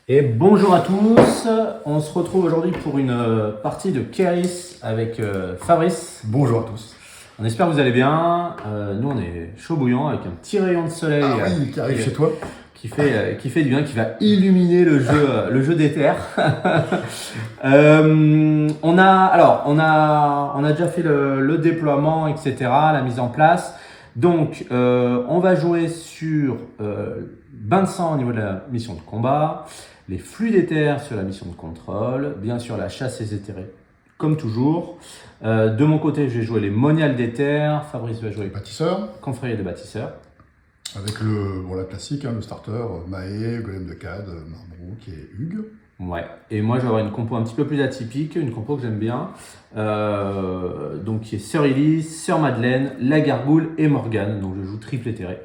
Et bonjour à tous, on se retrouve aujourd'hui pour une partie de Keris avec Fabrice. Bonjour à tous. On espère que vous allez bien. Nous on est chaud bouillant avec un petit rayon de soleil Ah oui, qui arrive chez toi. qui fait du bien, qui va illuminer le jeu des terres. On a déjà fait le déploiement, etc., la mise en place. Donc, on va jouer sur bain de sang au niveau de la mission de combat, les flux d'éther sur la mission de contrôle, bien sûr la chasse et éthérée, comme toujours. De mon côté, je vais jouer les moniales d'éther. Fabrice va jouer Bâtisseur, confrérie des bâtisseurs. avec la classique, le starter, Maé, Golem de Cad, Marbrook et Hugues. Ouais. Et moi, je vais avoir une compo un petit peu plus atypique, une compo que j'aime bien. Donc, qui est Sœur Elise, Sœur Madeleine, la Gargoule et Morgane. Donc, je joue triple éthéré.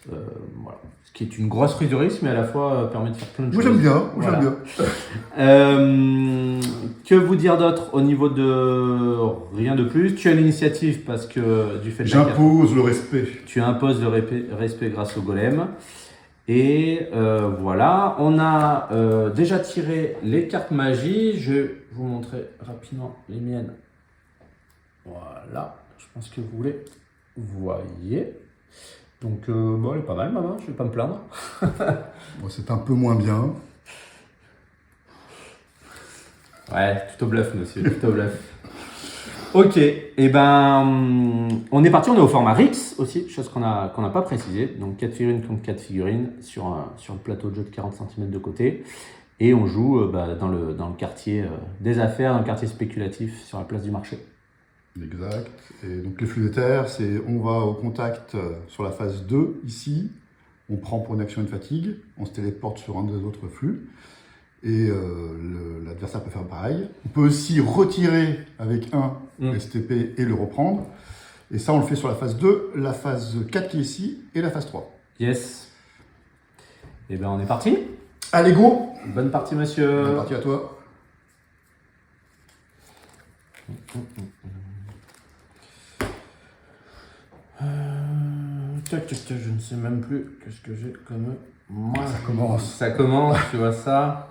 Voilà. Ce qui est une grosse prise de risque, mais à la fois permet de faire plein de Moi choses. j'aime bien, Voilà. j'aime bien. Que vous dire d'autre au niveau de rien de plus? Tu as l'initiative parce que du fait de la carte, J'impose le respect. tu imposes le respect grâce au golem. Et voilà, on a déjà tiré les cartes magie. Je vais vous montrer rapidement les miennes. Voilà, je pense que vous les voyez. Donc, bon, elle est pas mal, maman, je vais pas me plaindre. Bon, c'est un peu moins bien. Ouais, tout au bluff, monsieur, tout au bluff. Ok, et ben, on est parti, on est au format Rix aussi, chose qu'on n'a pas précisé. Donc 4 figurines contre 4 figurines sur le plateau de jeu de 40 cm de côté. Et on joue dans le quartier des affaires, dans le quartier spéculatif sur la place du marché. Exact. Et donc les flux d'éther, c'est on va au contact sur la phase 2, ici. On prend pour une action une fatigue, on se téléporte sur un des autres flux. Et l'adversaire peut faire pareil. On peut aussi retirer avec un STP et le reprendre. Et ça, on le fait sur la phase 2, la phase 4 qui est ici, et la phase 3. Yes. Et ben on est parti. Allez, go! Bonne partie, monsieur. Bonne partie à toi. Je ne sais même plus qu'est-ce que j'ai comme moi. Ça commence. Ça commence, tu vois ça.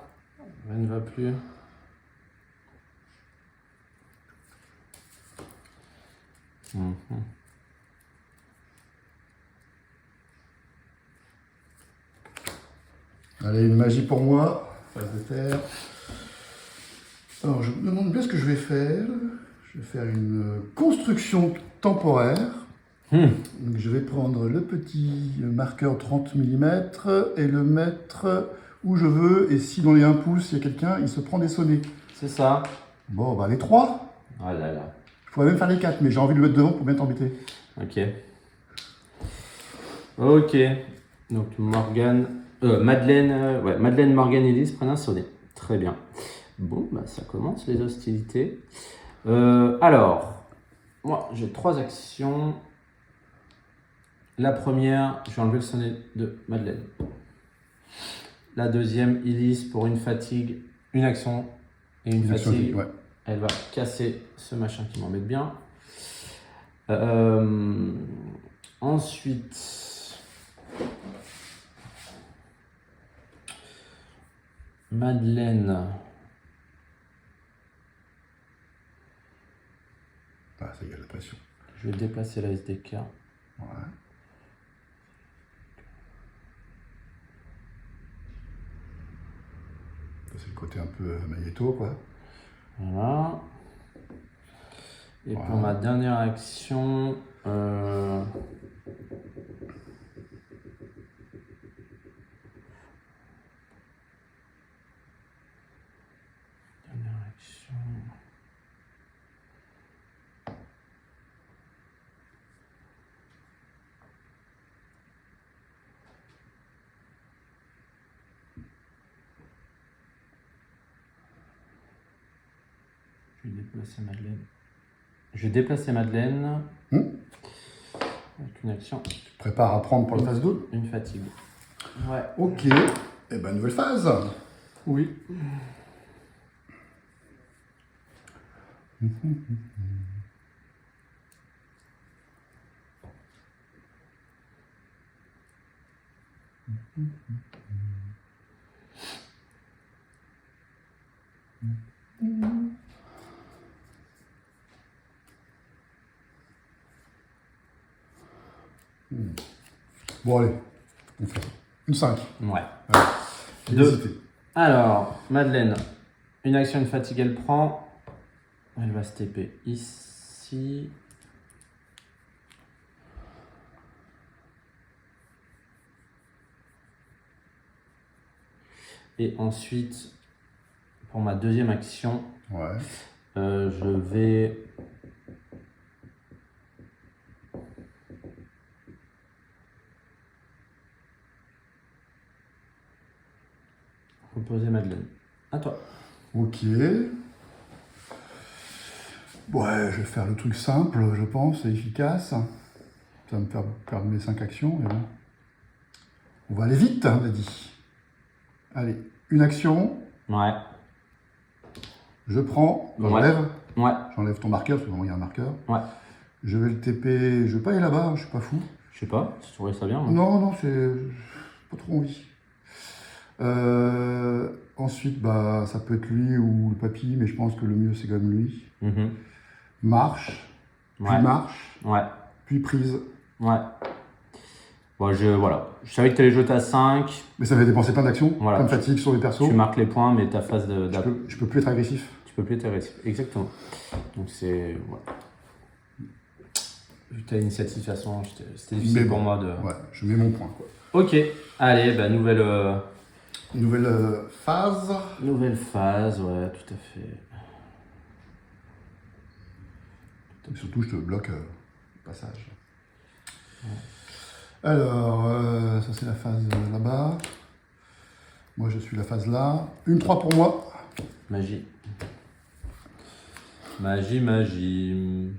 Rien ne va plus. Allez, une magie pour moi. Phase d'éther. Alors, je me demande bien ce que je vais faire. Je vais faire une construction temporaire. Donc, je vais prendre le petit marqueur 30 mm et le mettre où je veux. Et si dans les 1 pouce, il y a quelqu'un, il se prend des sonnets. C'est ça. Bon, bah les 3. Ah là là. Je pourrais même faire les 4, mais j'ai envie de le mettre devant pour bien t'embêter. Ok. Ok. Donc Madeleine, Madeleine, Morgane et Elise prennent un sonnet. Très bien. Bon, bah ça commence les hostilités. Alors, moi j'ai 3 actions. La première, je vais enlever le sonnet de Madeleine. La deuxième, Elise pour une fatigue, une action et une fatigue. Ouais. Elle va casser ce machin qui m'embête bien. Ensuite, Madeleine. Ah, ça y est, la pression. Je vais déplacer la SDK. Ouais. C'est le côté un peu magnéto, quoi. Voilà. Et pour ma dernière action, dernière action. Je vais déplacer Madeleine. Je vais déplacer Madeleine. Avec une action. Tu te prépares à prendre pour la phase 2? Une fatigue. Ouais. Ok. Et ben, nouvelle phase. Oui. Bon, allez, on fait une 5. Ouais. Allez, j'ai 2. hésité. Alors, Madeleine, une action, une fatigue, elle prend. Elle va se TP ici. Et ensuite, pour ma deuxième action, Ouais. je vais reposer Madeleine. À toi. Ok. Ouais, je vais faire le truc simple, je pense, et efficace. Ça va me faire perdre mes 5 actions, mais bon. On va aller vite, hein, on a dit. Allez, une action, Ouais. je prends, Ouais. j'enlève. Ouais. J'enlève ton marqueur, parce que normalement il y a un marqueur. Ouais. Je vais le TP, je vais pas aller là-bas, hein, je suis pas fou. Je sais pas, si tu trouvais ça bien. Moi. Non, non, c'est pas trop envie. Ensuite, bah, ça peut être lui ou le papy, mais je pense que le mieux c'est quand même lui. Mhm. Marche, puis Ouais. marche, Ouais. puis prise. Ouais. Bon, voilà. Je savais que tu allais jeter à 5. Mais ça va dépenser plein d'actions, Voilà. plein de fatigue sur les persos. Tu marques les points, mais ta phase Je peux plus être agressif. Tu peux plus être agressif. Exactement. Donc c'est. Voilà. Vu que tu as l'initiative, de toute façon, c'était difficile Mais pour bon, moi de. Ouais, je mets mon point, quoi. Ok. Allez, bah, nouvelle phase. nouvelle phase, ouais, tout à fait. Et surtout, je te bloque le passage. Ouais. Alors, ça c'est la phase là-bas. Moi, je suis la phase là. Une 3 pour moi. Magie. Magie, magie.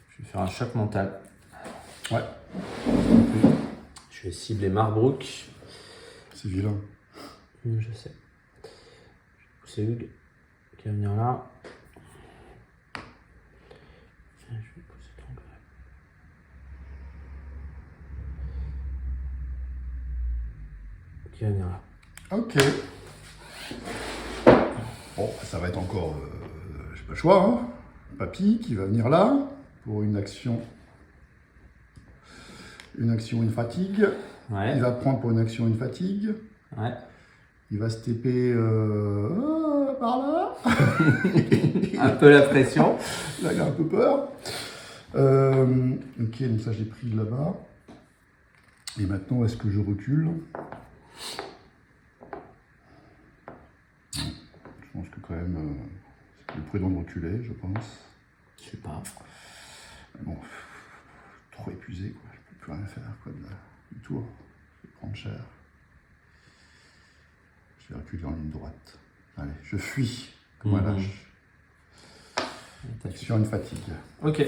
Je vais faire un choc mental. Ouais. Je vais cibler Marbrook. C'est vilain. Je sais. C'est Hugues qui va venir là. Je vais pousser ton gré. Qui va venir là. Ok. Bon, ça va être encore... j'ai pas le choix, hein. Papy qui va venir là pour une action. Une fatigue. Ouais. Il va prendre pour une action une fatigue. Ouais. Il va se TP par là. Un peu la pression. Là, il a un peu peur. Ok, donc ça, j'ai pris de là-bas. Et maintenant, est-ce que je recule? Je pense que quand même, c'est plus prudent de reculer, je pense. Je sais pas. Bon, trop épuisé, quoi. Je peux plus rien faire, quoi, du tour. Je vais prendre cher. Je vais reculer en ligne droite. Allez, je fuis comme un lâche. Sur une fatigue. Ok.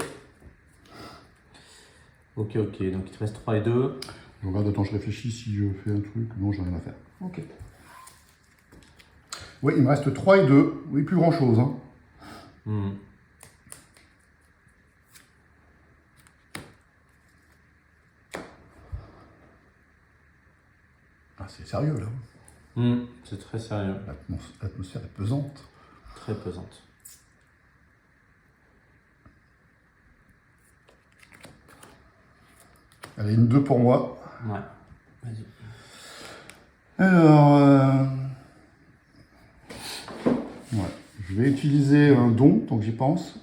Ok, donc il te reste 3 et 2. Je regarde, attends, je réfléchis si je fais un truc. Non, j'ai rien à faire. Ok. Oui, il me reste 3 et 2. Oui, plus grand chose. Hein. Ah, c'est sérieux là. C'est très sérieux. L'atmosphère est pesante. Très pesante. Allez, une 2 pour moi. Ouais, vas-y. Alors, ouais. Je vais utiliser un don, tant que j'y pense.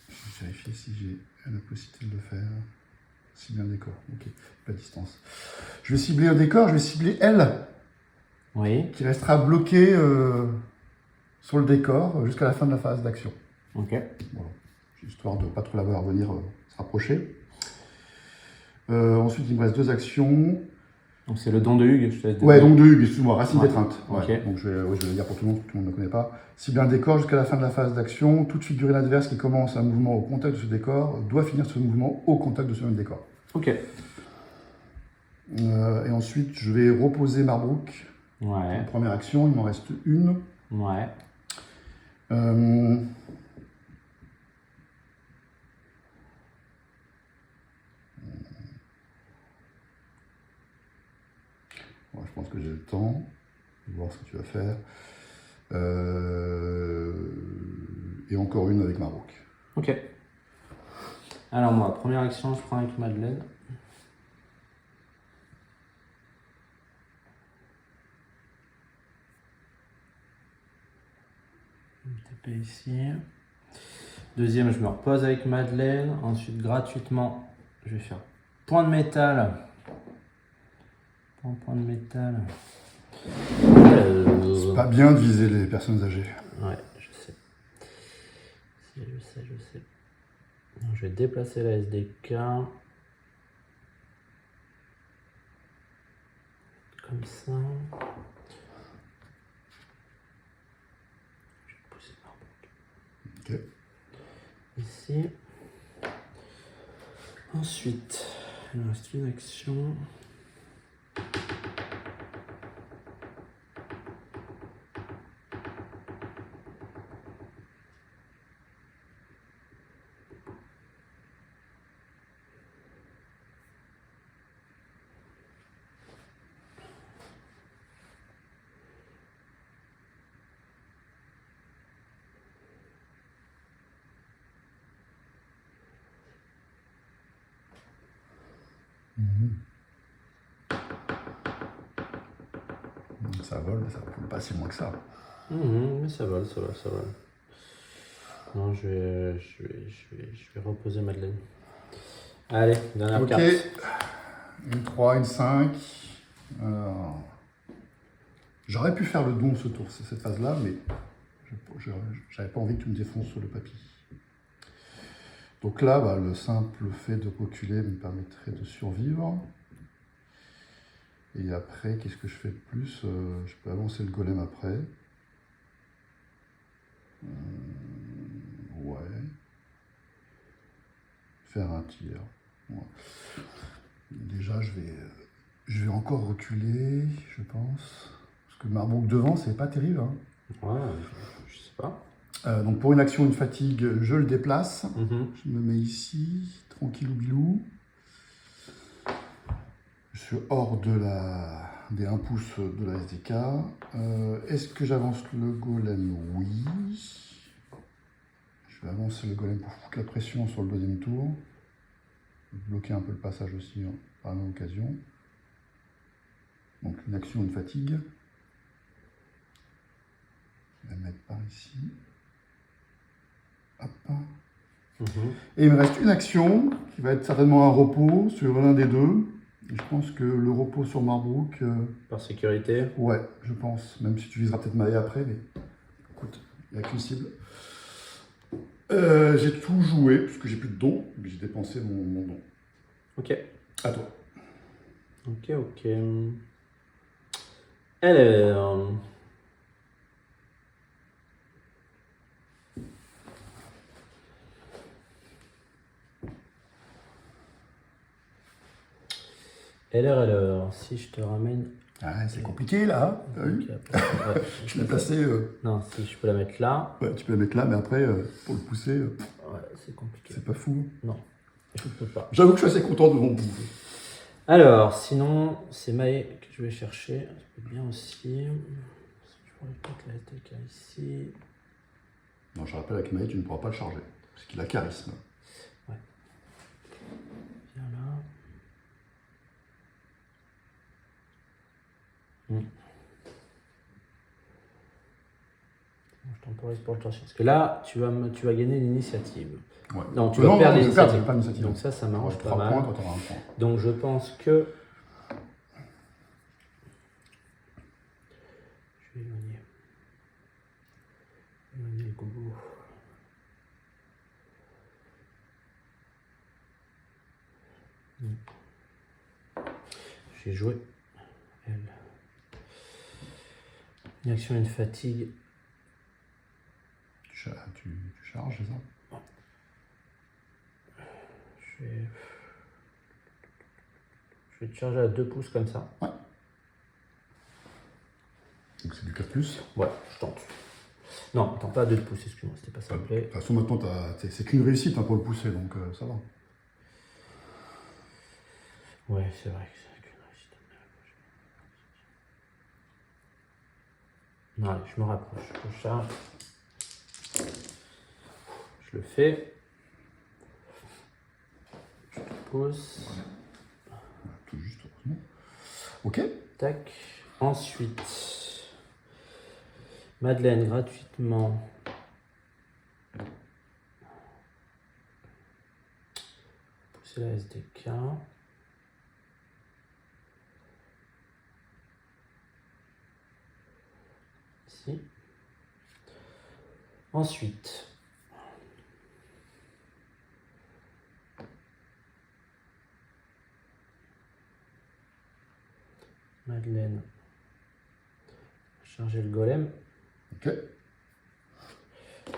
Je vais vérifier si j'ai la possibilité de le faire. Cibler un décor, ok, pas de distance. Je vais cibler un décor, je vais cibler elle. Oui. Qui restera bloquée sur le décor jusqu'à la fin de la phase d'action. Ok. Voilà. Histoire de ne pas trop la voir venir se rapprocher. Ensuite, il me reste 2 actions. Donc c'est le don de Hugues, je te laisse dire. Ouais, donc de Hugues, excuse-moi, racine Ouais. d'étreinte. Ouais. Ok. Donc je vais le dire pour tout le monde ne connaît pas. Cibler un décor jusqu'à la fin de la phase d'action. Toute figurine adverse qui commence un mouvement au contact de ce décor doit finir ce mouvement au contact de ce même décor. Ok. Et ensuite, je vais reposer Marbrook. Ouais. Première action, il m'en reste une. Ouais. Ouais, je pense que j'ai le temps de voir ce que tu vas faire. Et encore une avec Marbrook. Ok. Alors moi, première action, je prends avec Madeleine. Je me tape ici. Deuxième, je me repose avec Madeleine. Ensuite, gratuitement, je vais faire point de métal. Point de métal. C'est pas bien de viser les personnes âgées. Ouais, je sais. Je sais. Donc, je vais déplacer la SDK. Comme ça. Je vais pousser par Ok. ici. Ensuite, il me reste une action. Ça vole, mais ça vole pas si moins que ça. Mais ça vole. Non, je vais reposer Madeleine. Allez, dernière carte. Une 3, une 5. Alors, j'aurais pu faire le don ce tour, cette phase-là, mais j'avais pas envie que tu me défonces sur le papy. Donc là, le simple fait de reculer me permettrait de survivre. Et après, qu'est-ce que je fais de plus? Je peux avancer le golem après. Ouais. Faire un tir. Ouais. Déjà, je vais encore reculer, je pense. Parce que Marbrook devant, c'est pas terrible. Hein. Ouais, je sais pas. Donc pour une action, une fatigue, je le déplace. Je me mets ici, tranquillou bilou. Je suis hors des 1 pouce de la SDK. Est-ce que j'avance le golem? Oui. Je vais avancer le golem pour foutre la pression sur le deuxième tour. Bloquer un peu le passage aussi par la même occasion. Donc une action, une fatigue. Je vais la mettre par ici. Hop. Et il me reste une action qui va être certainement un repos sur l'un des deux. Et je pense que le repos sur Marbrook. Par sécurité? Ouais, je pense. Même si tu viseras peut-être Maé après, mais écoute, il n'y a qu'une cible. J'ai tout joué, puisque j'ai plus de dons, mais j'ai dépensé mon don. Ok. À toi. Ok. Alors. Alors, si je te ramène. Ah, c'est compliqué là. T'as vu? Ouais, Je l'ai placé. Non, si je peux la mettre là. Ouais, tu peux la mettre là, mais après, pour le pousser, Ouais, c'est compliqué. c'est pas fou. Non, je ne peux pas. J'avoue que je suis assez content de mon bout. Alors, sinon, c'est Maë que je vais chercher. Ça peut être bien aussi. Je pourrais peut-être la SDK ici. Non, je rappelle, avec Maé, tu ne pourras pas le charger, parce qu'il a charisme. Ouais. Viens là. Je temporise pour le chercher. Parce que là, tu vas gagner l'initiative. Ouais. Non, tu vas perdre l'initiative. Pas l'initiative. Donc ça m'arrange pas 3 mal. points, toi t'auras 1 point. Donc je pense que... Je vais éloigner le gogo. J'ai joué elle. Une action, une fatigue. Tu charges, c'est ça? Je vais te charger à 2 pouces comme ça. Ouais. Donc c'est du 4+. Ouais, je tente. Non, attends, pas à 2 pouces, excuse-moi, c'était pas ça. De toute façon, maintenant, c'est qu'une réussite pour le pousser, donc ça va. Ouais, c'est vrai que c'est qu'une réussite. Allez, je me rapproche. Je charge. Je le fais. Je le pose. Tout juste, heureusement. Ok. Tac. Ensuite, Madeleine, gratuitement. Pousser la SDK. Ici. Ensuite, Madeleine, charger le golem Ok.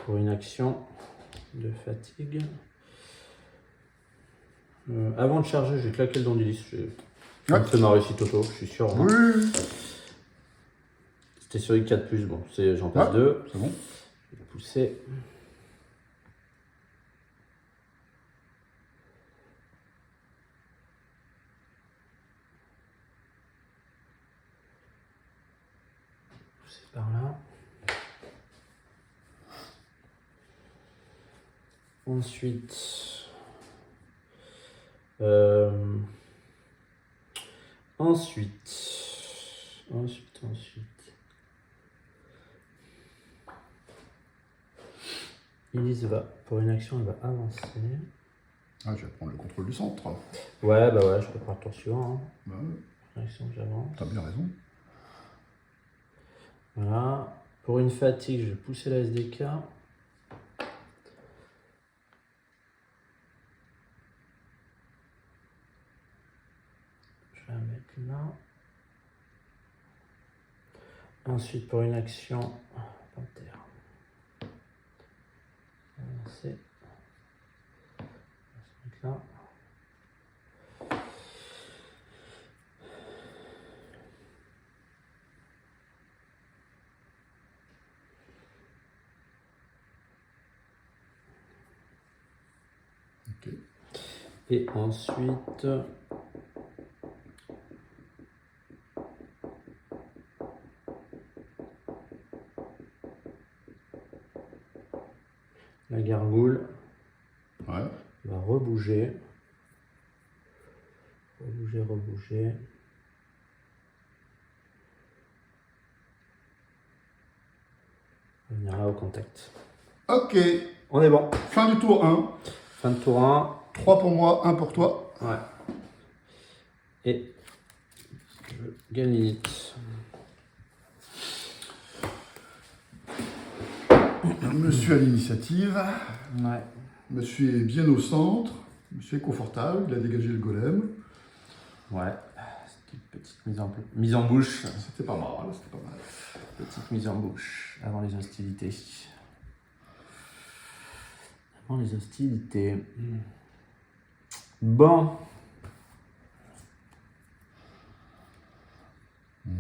pour une action de fatigue. Avant de charger, je vais claquer le don du 10. Ouais. C'est ma réussite auto, je suis sûr. Hein. Oui. C'était sur I4+, bon, j'en passe Ouais, 2. c'est bon. Je vais pousser. Pousser par là. Ensuite, ensuite. Elise va, pour une action, elle va avancer. Ah, je vais prendre le contrôle du centre. Ouais, bah ouais, je prépare le tour suivant. Hein. Bah, ouais, Une action, j'avance. t'as bien raison. Voilà. Pour une fatigue, je vais pousser la SDK. Je vais la mettre là. Ensuite, pour une action, panthère. Avancer. On va se mettre là. Ok. Et ensuite, la gargoule Ouais. va rebouger. Rebouger. Venir là au contact. Ok. On est bon. Fin du tour 1. Fin de tour 1. 3 pour moi, 1 pour toi. Ouais. Et je gagne limite. Monsieur a l'initiative. Ouais. Monsieur est bien au centre. Monsieur est confortable. Il a dégagé le golem. Ouais. C'était une petite mise en bouche. C'était pas mal, c'était pas mal. Petite mise en bouche avant les hostilités. Avant les hostilités. Bon. Je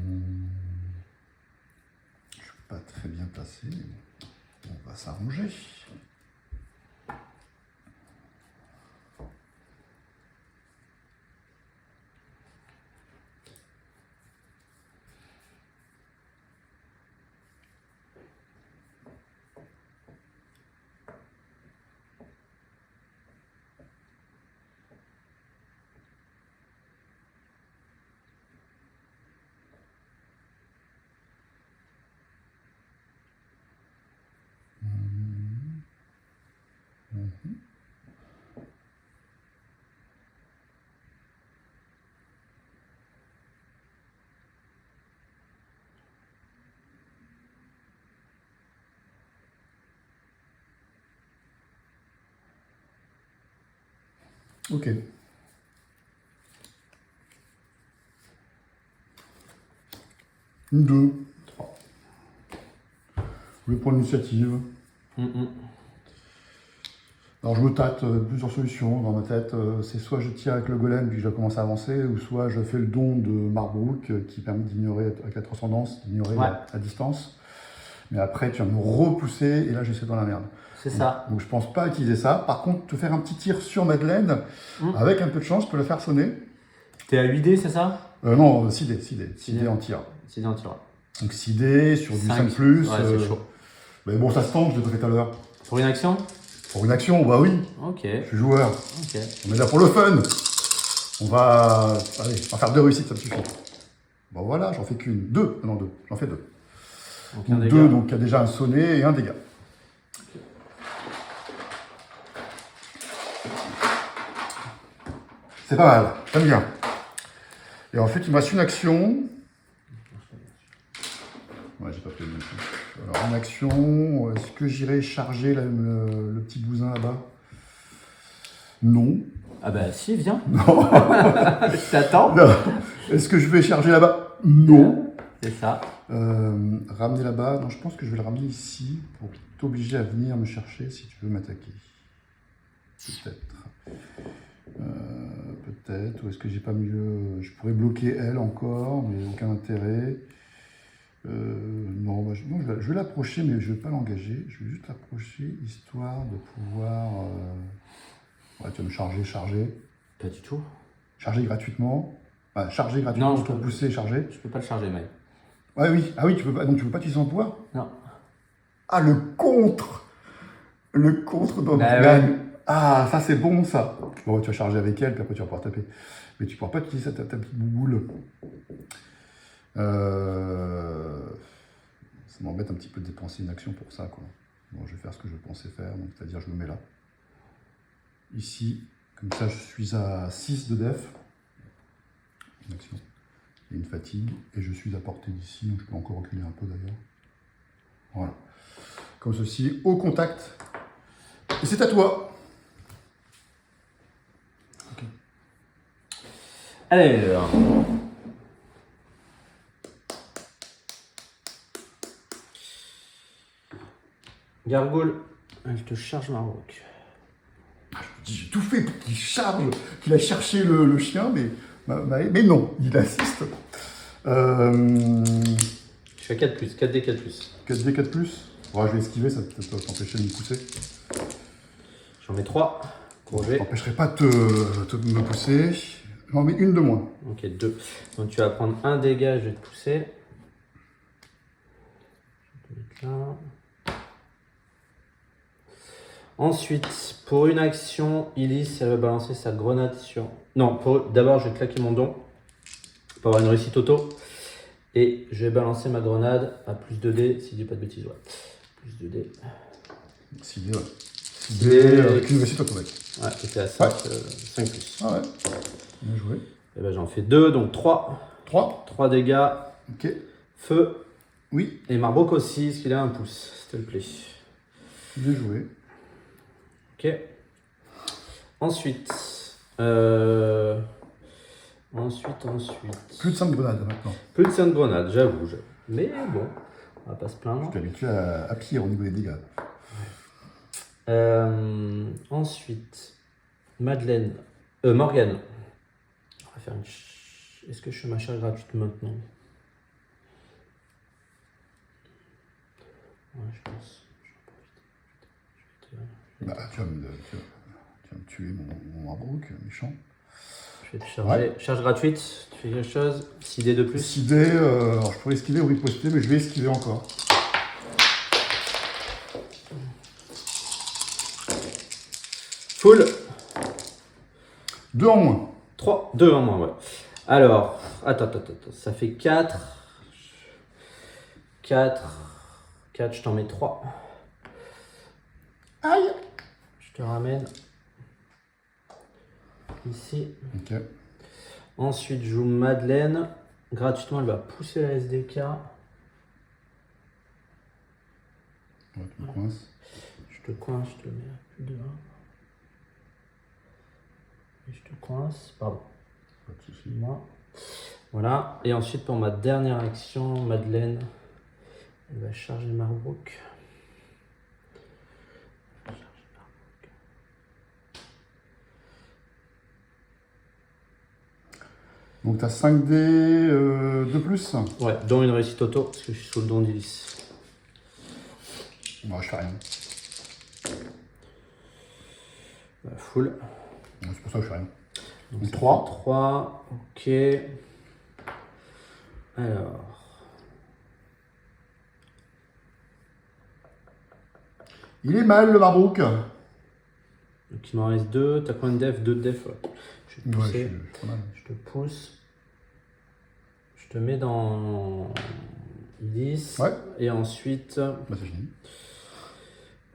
suis pas très bien placé. On va s'arranger. Ok. 2. 3. Je vais prendre l'initiative. Alors je me tâte plusieurs solutions dans ma tête. C'est soit je tire avec le golem puis je commence à avancer, ou soit je fais le don de Marbrook qui permet d'ignorer avec la transcendance, d'ignorer la distance. Mais après tu vas me repousser et là je suis dans la merde. C'est ça. Donc je pense pas utiliser ça. Par contre, te faire un petit tir sur Madeleine, avec un peu de chance, je peux le faire sonner. T'es à 8D, c'est ça? Non, 6D en tir. 6D en tir. Donc 6 dés sur du 5 5. plus. Ouais, c'est chaud. Mais bon, ça se tente, je l'ai fait tout à l'heure. Pour une action? Pour une action, bah oui, Ok. je suis joueur. Ok. On est là pour le fun. On va faire 2 réussites, ça me suffit. Bon voilà, j'en fais qu'une. 2, non 2, j'en fais 2. Donc, Donc 2, donc il y a déjà un sonnet et un dégât. C'est pas mal, j'aime bien. Et ensuite, il me reste une action. Ouais, j'ai pas fait le Alors, une action, est-ce que j'irai charger le petit bousin là-bas? Non. Ah bah si, viens. Non. Je t'attends. Non. Est-ce que je vais charger là-bas? Non. C'est ça. Ramener là-bas? Non, je pense que je vais le ramener ici pour t'obliger à venir me chercher si tu veux m'attaquer. Peut-être. Peut-être. Ou est-ce que j'ai pas mieux... Je pourrais bloquer elle encore, mais aucun intérêt. Non, je vais l'approcher, mais je ne vais pas l'engager. Je vais juste l'approcher, histoire de pouvoir... Ouais, tu vas me charger. Pas du tout. Charger gratuitement. Enfin, charger gratuitement, Non, pour pousser et charger. Je peux pas le charger, mec. Ouais, oui. Ah oui, tu peux pas. Donc tu peux pas utiliser son pouvoir? Non. Ah, le contre! Le contre dans Bah gagne. ouais. Ah, ça c'est bon ça. Bon, tu vas charger avec elle, puis après tu vas pouvoir taper. Mais tu pourras pas utiliser ta petite bouboule. Ça m'embête un petit peu de dépenser une action pour ça, quoi. Bon, je vais faire ce que je pensais faire, donc c'est-à-dire je me mets là. Ici, comme ça je suis à 6 de def. Une action. Et une fatigue. Et je suis à portée d'ici, donc je peux encore reculer un peu d'ailleurs. Voilà. Comme ceci, au contact. Et c'est à toi. Okay. Alors. Gargoule, je te charge ma roque. J'ai tout fait pour qu'il charge, qu'il a cherché le chien, mais non, il assiste. Je fais 4 plus, 4D 4 plus. 4D 4 plus. Ouais, je vais esquiver, ça peut t'empêcher de me pousser. J'en mets 3. Bon, je t'empêcherai pas de me pousser. J'en mets une de moins. Ok, 2. Donc tu vas prendre un dégât, je vais te pousser. Je vais te mettre là. Ensuite, pour une action, Illis, elle va balancer sa grenade sur... Non, d'abord, je vais claquer mon don pour avoir une réussite auto. Et je vais balancer ma grenade à plus 2D, si je dis pas de bêtises, ouais. Plus 2D. 6D, ouais. 6D avec une réussite auto, mec. Ouais, c'était à 5, Ouais. 5 plus. Ah ouais, bien joué. Et ben j'en fais 2, donc 3. 3. 3 dégâts. Ok. Feu. Oui. Et Marbok aussi, parce qu'il a un pouce, s'il te plaît. Bien joué. Ok. Ensuite. Ensuite. Plus de 5 grenades maintenant. Plus de 5 grenades, j'avoue. Mais bon, on va pas se plaindre. Je suis habitué à pire au niveau des dégâts. Ensuite, Madeleine. Morgane. On va faire une. Est-ce que je fais ma charge gratuite maintenant? Ouais, je pense. Bah, tu vas me tuer mon Marbrook, méchant. Je vais te charger. Ouais. Charge gratuite, tu fais quelque chose? 6D de plus? 6D, alors je pourrais esquiver ou riposter, mais je vais esquiver encore. Full. 2 en moins. 3, 2 en moins, ouais. Alors, attends, ça fait 4. 4, je t'en mets 3. Aïe! Je te ramène ici. Ok. Ensuite, je joue Madeleine. Gratuitement, elle va pousser la SDK. Ouais, tu me coinces. Je te coince, je te mets à plus de 1. Et je te coince, pardon. Pas de soucis. Moi. Voilà. Et ensuite, pour ma dernière action, Madeleine, elle va charger Marbrook. Donc tu as 5 dés de plus. Ouais, dont une réussite auto, parce que je suis sous le don d'Illis. Moi, je fais rien. Bah, full. C'est pour ça que je fais rien. Donc 3. 3, ok. Alors. Il est mal le Marbrook. Donc il m'en reste 2. T'as combien de def? 2 de def. Ouais. Je vais te Ouais, pousser. je suis pas mal. Je te pousse. Je te mets dans 10. Ouais. Et ensuite. Bah, c'est fini.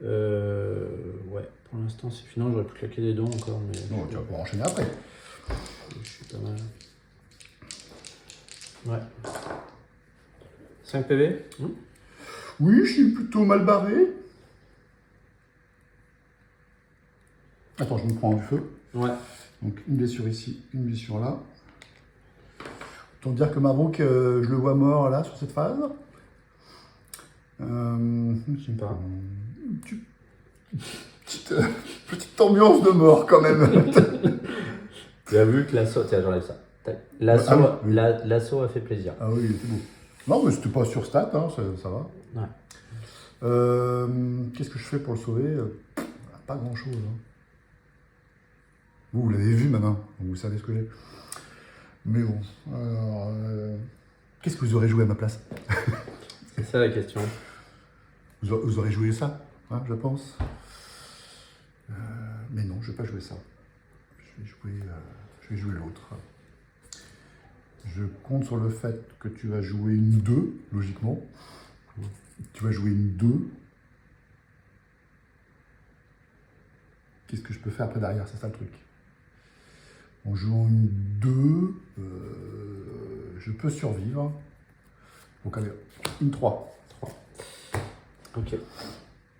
Ouais, pour l'instant c'est fini. J'aurais pu claquer des dons encore. Mais Non, tu vas pouvoir enchaîner après. je suis pas mal. Ouais. 5 PV. Oui, je suis plutôt mal barré. Attends, je me prends du feu. Ouais. Donc une blessure ici, une blessure là. Autant dire que Marbrook, je le vois mort là sur cette phase. Je sais pas. Petite ambiance de mort quand même. Tu as vu que l'assaut. Tiens, j'enlève ça. L'assaut Ah oui. l'assaut a fait plaisir. Ah oui, il était beau. Non, mais c'était pas sur stat, hein, ça va. Ouais. Qu'est-ce que je fais pour le sauver? Pas grand chose. Hein. Vous l'avez vu maintenant, donc vous savez ce que j'ai. Mais bon. Alors, qu'est-ce que vous aurez joué à ma place? C'est ça la question. Vous aurez joué ça, hein, je pense. Mais non, je vais pas jouer ça. Je vais jouer l'autre. Je compte sur le fait que tu vas jouer une 2, logiquement. Tu vas jouer une 2. Qu'est-ce que je peux faire après derrière? C'est ça le truc. En jouant une 2, je peux survivre. Donc allez, une 3. Ok.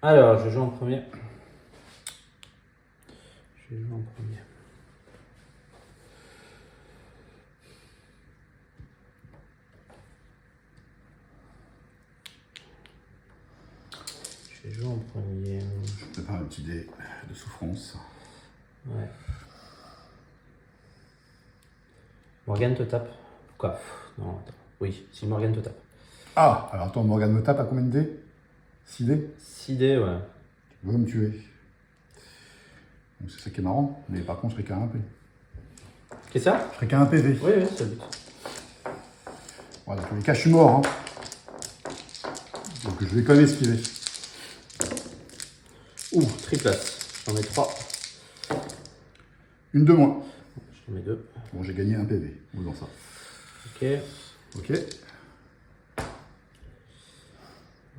Alors, je joue en premier. Je vais jouer en premier. Je vais jouer en premier. Je prépare un petit dé de souffrance. Ouais. Morgane te tape. Quoi? Non, attends. Oui, si Morgane te tape. Ah, alors attends, Morgane me tape à combien de dés? 6 dés? 6 dés, ouais. Tu veux me tuer. Donc c'est ça qui est marrant, mais par contre je serai qu'à 1 PV. Qu'est-ce que ça? Je serai qu'à 1 PV. Oui, oui, c'est le but. Ouais, dans tous les cas, je suis mort. Hein. Donc je vais quand même esquiver. Ouh, triplace. J'en ai 3. Une de moins. J'en mets 2. Bon, j'ai gagné 1 PV. Ou dans ça. Ok. Ok.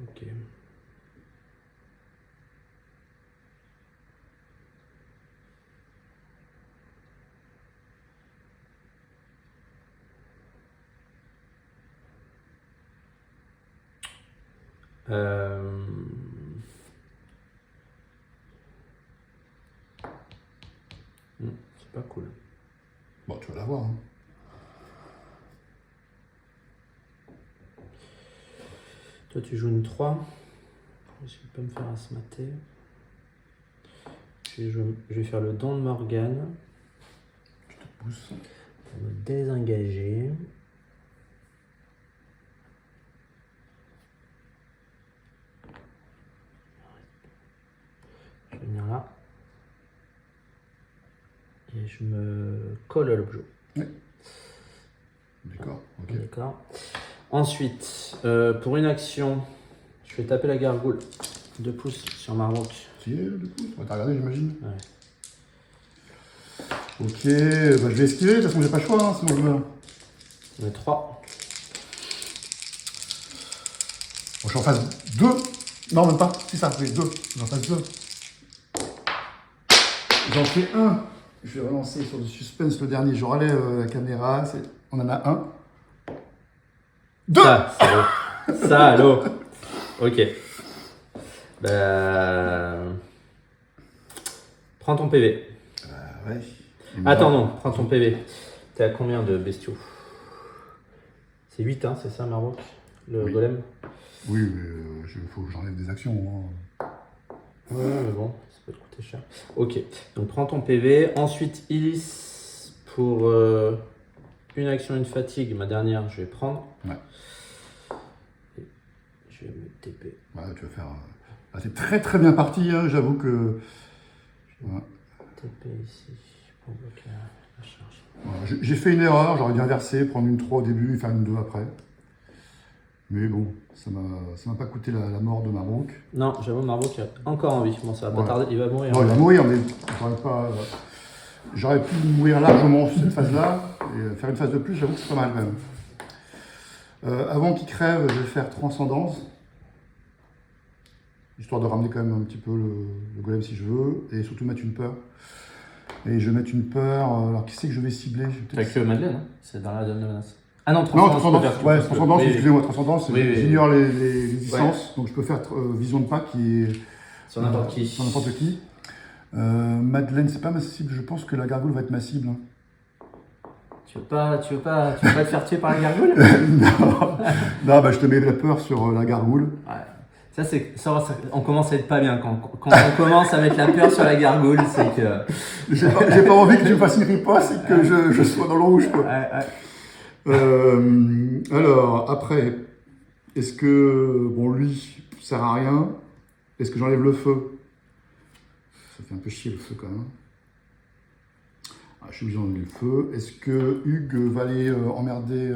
Ok. C'est pas cool. Bon, tu vas l'avoir. Hein. Toi, tu joues une 3. Je vais pas me faire asmater. Je vais faire le don de Morgane. Je te pousse. Pour me désengager. Je vais venir là. Et je me colle à l'objet. Oui. D'accord, ok. D'accord. Ensuite, pour une action, je vais taper la gargoule. 2 pouces sur Marbrook. Qui est le pouce? On va te regarder, j'imagine. Ouais. Ok, bah, je vais esquiver, de toute façon j'ai pas le choix, hein, sinon je meurs. On est 3. Bon, je suis en phase 2. Non, même pas. C'est ça, oui, 2. Je suis en phase 2. J'en fais un. Je vais relancer sur le suspense le dernier. Je relève la caméra. On en a un. 2. Ça, salaud. Salaud. Ok. Bah... Prends ton PV. Ouais. Attends, non, prends ton PV. T'es à combien de bestiaux? C'est 8, hein, c'est ça, Marbrook? Le Oui. golem? Oui, mais il faut que j'enlève des actions. Hein. Ouais, mais bon, ça peut te coûter cher. Ok, donc prends ton PV. Ensuite, Illis, pour une action, une fatigue. Ma dernière, je vais prendre. Ouais. Et je vais me TP. Ouais, tu vas faire. Ah, c'est très très bien parti, hein, j'avoue que. Ouais. TP ici, pour bloquer la charge. Voilà, j'ai fait une erreur, j'aurais dû inverser, prendre une 3 au début et faire une 2 après. Mais bon, ça m'a pas coûté la mort de Marbrook. Non, j'avoue, Marbrook a encore envie. Bon, ça va pas Ouais. tarder, il va mourir. Non, il va mourir, mais j'aurais pu mourir largement sur cette phase-là, et faire une phase de plus, j'avoue que c'est pas mal quand même. Avant qu'il crève, je vais faire Transcendance, histoire de ramener quand même un petit peu le golem si je veux, et surtout mettre une peur. Et je vais mettre une peur, alors qui c'est que je vais cibler? T'as que Madeleine, hein, c'est dans la zone de menace. Ah non, Non, Transcendance. Transcendance, excusez-moi, Transcendance, Oui, oui. j'ignore les distances, donc je peux faire Vision de pas qui est Sur n'importe qui. sur n'importe qui. Madeleine, c'est pas ma cible, je pense que la gargoule va être ma cible. Tu veux pas te faire tuer par la gargoule? Non, bah, je te mets la peur sur la gargoule. Ouais. On commence à être pas bien. Quand on commence avec la peur sur la gargoule, c'est que. J'ai pas envie que tu me fasses une riposte et que je sois dans le rouge, quoi. Ouais. Alors, après, est-ce que, bon, lui, ça sert à rien. Est-ce que j'enlève le feu? Ça fait un peu chier le feu quand même. Je suis obligé d'enlever le feu. Est-ce que Hugues va aller emmerder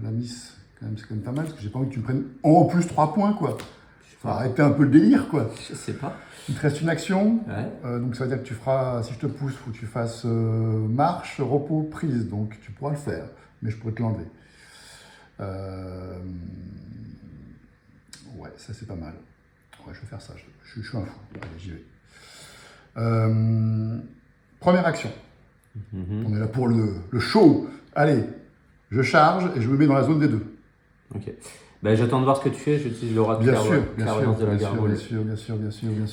la Miss? C'est quand même pas mal, parce que j'ai pas envie que tu me prennes en plus 3 points, quoi. Faut arrêter un peu le délire, quoi. Je sais pas. Il te reste une action, Ouais. donc ça veut dire que tu feras, si je te pousse, faut que tu fasses marche, repos, prise, donc tu pourras le faire, mais je pourrais te l'enlever. Ouais, ça c'est pas mal. Ouais, je vais faire ça, je suis un fou. Allez, j'y vais. Première action. On est là pour le show. Allez, je charge et je me mets dans la zone des deux. Ok. Ben, j'attends de voir ce que tu fais. J'utilise l'aura de clairvoyance de la gargoule. Bien sûr.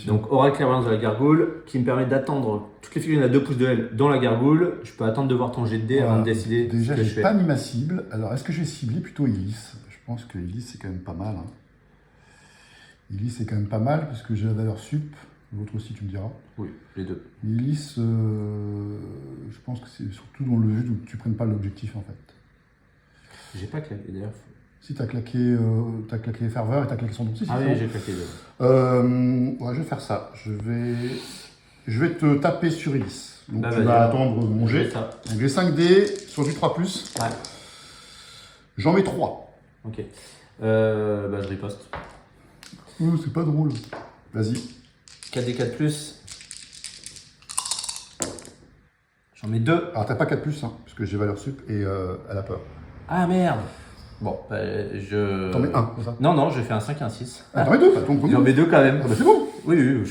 Donc, aura de clairvoyance de la gargoule qui me permet d'attendre toutes les figurines à 2 pouces de elle dans la gargoule. Je peux attendre de voir ton jet de dés avant de décider déjà, ce que je j'ai fais. pas mis ma cible. Alors, est-ce que je vais cibler plutôt Elise? Je pense que Elise, c'est quand même pas mal. Hein. Elise, c'est quand même pas mal parce que j'ai la valeur sup. L'autre aussi, tu me diras. Oui, les deux. Elise, je pense que c'est surtout dans le but où tu prennes pas l'objectif en fait. J'ai pas claqué d'ailleurs. Si tu as claqué Ferveur et tu as claqué son don. Ah oui, j'ai claqué deux. Ouais, je vais faire ça. Je vais te taper sur Elise. Donc tu vas attendre mon jet. Donc j'ai 5 dés sur du 3+. Ouais. J'en mets 3. Ok. Je riposte. C'est pas drôle. Vas-y. 4d4+. J'en mets 2. Alors t'as pas 4+, hein, parce que j'ai valeur sup et elle a peur. Ah merde. Bon, je... T'en mets 1, c'est ça? Non, j'ai fait un 5 et un 6. Ah, t'en mets 2, J'en mets 2 quand même. Ah bah c'est bon. Oui, Ouais.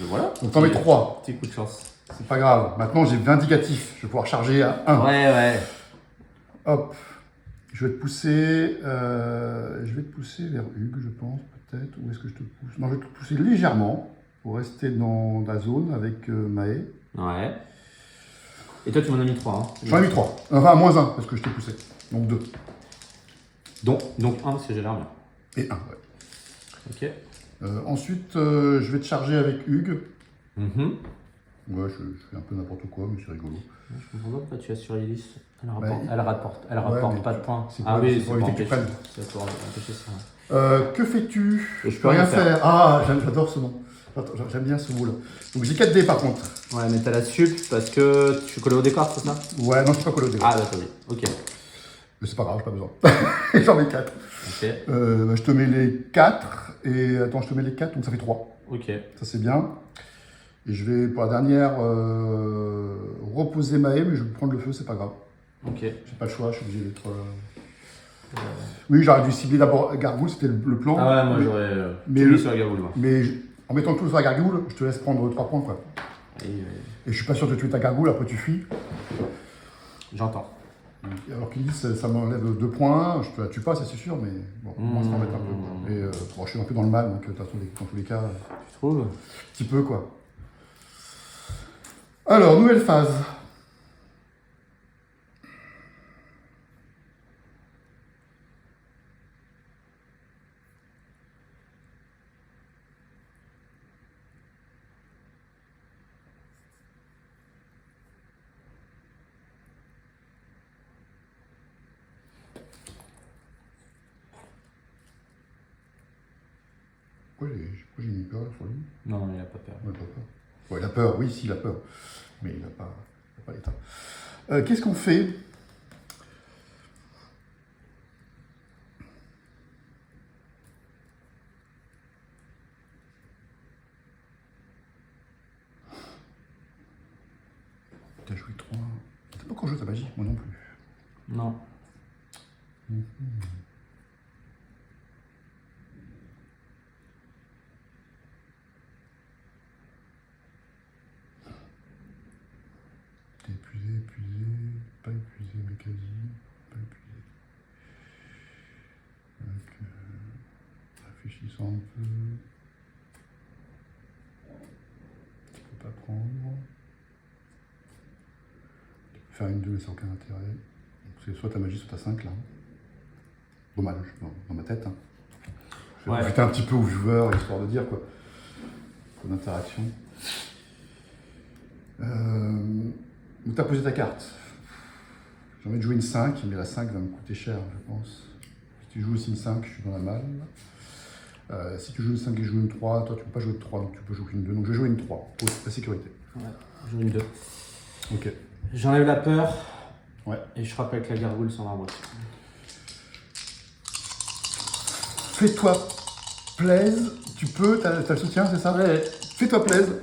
voilà. Donc t'en mets 3. Petit coup de chance. C'est pas grave. Maintenant j'ai vindicatif. Je vais pouvoir charger à 1. Ouais. Hop. Je vais te pousser vers Hugues, je pense, peut-être. Où est-ce que je te pousse? Non, je vais te pousser légèrement pour rester dans la zone avec Maë. Ouais. Et toi, tu m'en as mis 3. Hein. J'en ai mis 3. Enfin, moins 1 parce que je t'ai poussé. Donc 2. Donc 1 parce que j'ai l'armure. Et 1, ouais. Ok. Ensuite, je vais te charger avec Hugues. Mm-hmm. Ouais, je fais un peu n'importe quoi, mais c'est rigolo. Je comprends pas pourquoi tu as sur Elise. Elle Bah, rapporte mais pas de points. c'est Ah pour- oui, c'est pour éviter que tu prennes. C'est pour empêcher ça. Que fais-tu? Et Je peux rien faire. Ah, j'adore ce nom. J'aime bien ce mot-là. Donc j'ai 4 dés par contre. Ouais, mais t'as la sup parce que tu suis collé au décor, c'est ça? Ouais, non, je suis pas collé au dé. Ah, d'accord, oui. Ok. Mais c'est pas grave, j'ai pas besoin. J'en mets 4. Ok. Je te mets les 4. Et attends, je te mets les 4, donc ça fait 3. Ok. Ça c'est bien. Et je vais pour la dernière reposer Maë, mais je vais prendre le feu, c'est pas grave. Ok. J'ai pas le choix, je suis obligé d'être. Oui, j'aurais dû cibler d'abord Gargoule, c'était le plan. Ah ouais, moi j'aurais mais tout mis sur la gargoule. Moi. Mais en mettant tout sur la Gargoule, je te laisse prendre 3 points, quoi. Et, Et je suis pas sûr de tuer ta Gargoule, après tu fuis. j'entends. Alors qu'il dit, ça m'enlève 2 points, je te la tue pas, ça c'est sûr, mais bon, moi ça m'embête un peu, quoi. Et bon, je suis un peu dans le mal, donc dans tous les cas, Tu trouves? un petit peu, quoi. Alors, nouvelle phase. Pourquoi j'ai mis peur sur lui? Non, il a pas peur. Il n'a pas peur. Ouais, il a peur, oui, si, il a peur. Mais il n'a pas l'état. Qu'est-ce qu'on fait? magie, moi non plus. Non. T'es épuisé, pas épuisé, mais quasi, pas épuisé. Donc, réfléchissant un peu. Tu peux pas prendre. Tu peux faire une 2, mais ça n'a aucun intérêt. Donc, c'est soit ta magie, soit ta 5 là. Dommage, dans ma tête. Hein. Je vais profiter un petit peu aux joueurs, histoire de dire quoi. Peu d'interaction. Tu as posé ta carte. J'ai envie de jouer une 5, mais la 5 va me coûter cher, je pense. Si tu joues aussi une 5, je suis dans la malle. Si tu joues une 5 et je joue une 3, toi tu peux pas jouer de 3, donc tu peux jouer une 2. Donc je vais jouer une 3, pour la sécurité. Ouais, je joue une 2. Ok. J'enlève la peur. Ouais. Et je frappe avec la gargoule sans arbre. Fais-toi plaise, tu peux, t'as le soutien, c'est ça? Ouais. Fais-toi plaise.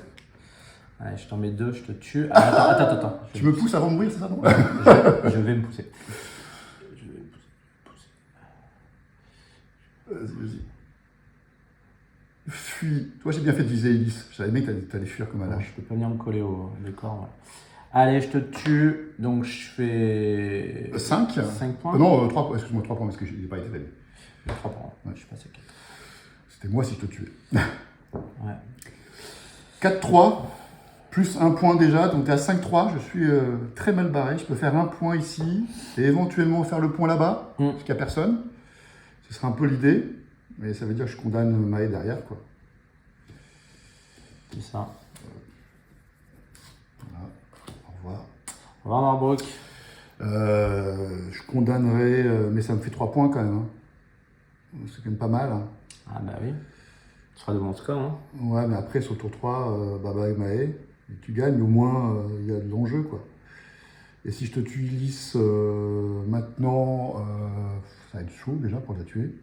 Allez, je t'en mets 2, je te tue. Ah, attends. Tu me pousses avant de mourir, c'est ça, non? Je vais me pousser. Vas-y. Fuis. Toi, j'ai bien fait de viser Elise. Je savais bien que t'allais fuir comme un lâche. Je peux pas venir me coller au décor. Ouais. Allez, je te tue. Donc, je fais. 5 5 points. Non, 3 points. Excuse-moi, 3 points parce que je n'ai pas été réglé. 3 points. Ouais, je suis passé 4. C'était moi si je te tuais. Ouais. 4-3, plus 1 point déjà. Donc, tu es à 5-3. Je suis très mal barré. Je peux faire 1 point ici et éventuellement faire le point là-bas, parce qu'il n'y a personne. Ce sera un peu l'idée. Mais ça veut dire que je condamne Maë derrière, quoi. C'est ça. Voilà. Au revoir. Au revoir, Marbrook. Je condamnerai, mais ça me fait 3 points quand même. Hein. C'est quand même pas mal. Hein. Ah bah oui. Ce sera de mon score. Hein. Ouais, mais après, sur le tour 3, bye Maë. Et tu gagnes, mais au moins, il y a de l'enjeu, quoi. Et si je te tue Lys maintenant, ça va être chaud déjà pour la tuer.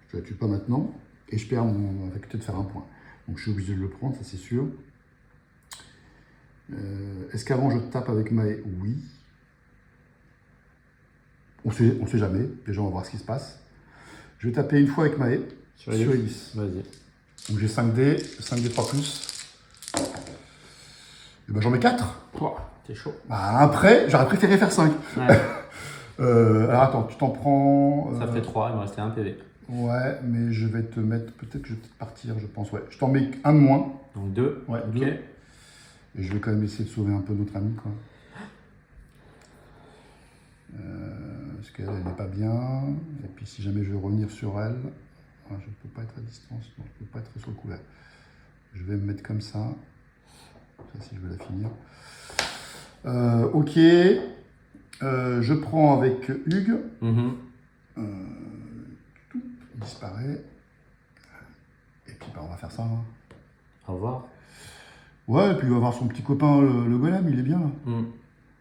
Je la tue pas maintenant. Et je perds ma faculté de faire 1 point. Donc je suis obligé de le prendre, ça c'est sûr. Est-ce qu'avant je tape avec Maë? Oui. On sait jamais. Déjà, on va voir ce qui se passe. Je vais taper une fois avec Maë sur Lys. Vas-y. Donc j'ai 5D, 5D 3+. Et ben j'en mets 4. T'es chaud. Bah, après, j'aurais préféré faire 5. Ouais. Alors attends, tu t'en prends... Ça fait 3, il me restait 1 PV. Ouais, mais je vais te mettre... Peut-être que je vais partir, je pense. Ouais, je t'en mets 1 de moins. Donc 2. Ouais, ok. 2. Et je vais quand même essayer de sauver un peu notre amie, quoi. Parce qu'elle n'est pas bien. Et puis si jamais je veux revenir sur elle, je ne peux pas être à distance, donc je ne peux pas être sur le couvert. Je vais me mettre comme ça. Ça, si je veux la finir. Ok. Je prends avec Hugues. Il disparaît. Et puis on va faire ça. Hein. Au revoir. Ouais, et puis il va voir son petit copain, le golem, il est bien là.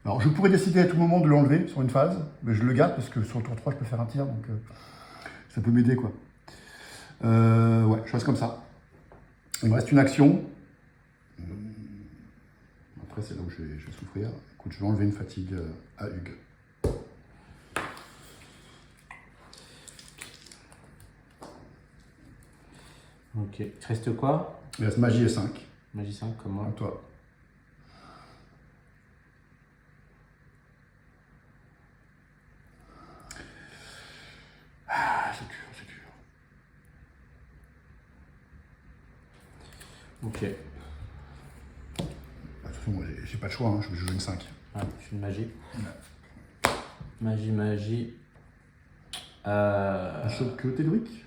Alors je pourrais décider à tout moment de l'enlever sur une phase, mais je le garde parce que sur le tour 3, je peux faire un tir, donc ça peut m'aider quoi. Ouais, je reste comme ça. Il me reste une action. Après, c'est là où je vais souffrir. Écoute, je vais enlever une fatigue à Hugues. Ok. Il te reste quoi? Il reste magie et 5. Magie 5 comme moi. À toi. Ah, c'est dur, c'est dur. Ok. Bah, de toute façon, moi, j'ai pas de choix, hein. Je vais jouer une 5. Ouais, je suis une magie. Ouais. Magie. Un choc tellurique?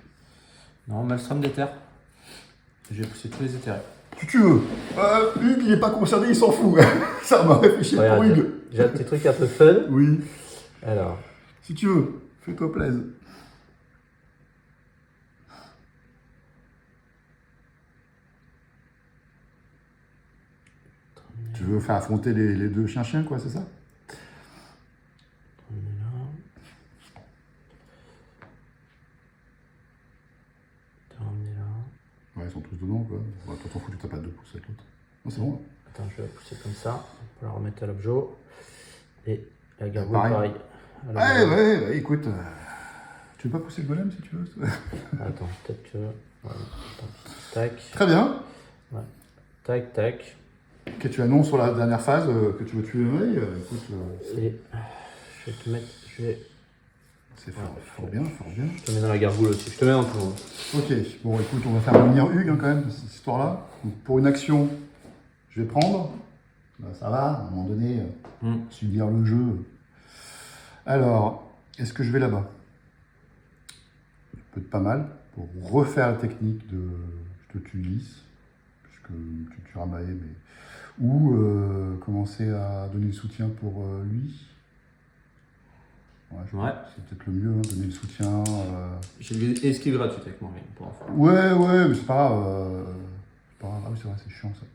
Non, Maelstrom d'éther. Je vais pousser tous les éthérés. Si tu veux. Hugues, il n'est pas concerné, il s'en fout. Ça m'a réfléchi pour Hugues. J'ai un petit truc un peu fun. Oui. Alors. Si tu veux, fais-toi plaisir. Tu veux faire affronter les deux chiens-chiens, quoi, c'est ça? On est là. On est là. Ouais, ils sont tous dedans, quoi. Bon, toi, t'en fous, tu t'as pas de pouces avec l'autre. Non, c'est bon. Attends, je vais la pousser comme ça pour la remettre à l'objet. Et La gargouille, Pareil. pareil. Alors, Ouais, écoute. Tu veux pas pousser le golem si tu veux? attends, peut-être que. Voilà, tant pis. Tac, Très bien. tac, tac. Ok, tu annonces sur la dernière phase que tu veux tuer Maë. Écoute, Et je vais te mettre. c'est fort bien, fort bien. Je te mets dans la gargoule aussi. Je te mets dans tout le monde. Ok, bon écoute, on va faire venir Hugues quand même, cette histoire-là. Donc, pour une action, je vais prendre. Ben, ça va, à un moment donné, subir le jeu. Alors, est-ce que je vais là-bas? Ça peut être pas mal pour refaire la technique de je te tue lisse, puisque tu tueras Maë, mais. Ou commencer à donner le soutien pour lui. Ouais, c'est peut-être le mieux, hein, donner le soutien. J'ai une esquive gratuite avec moi, pour info. Ouais, mais c'est pas grave. C'est pas grave. Ah oui, c'est vrai, c'est chiant ça.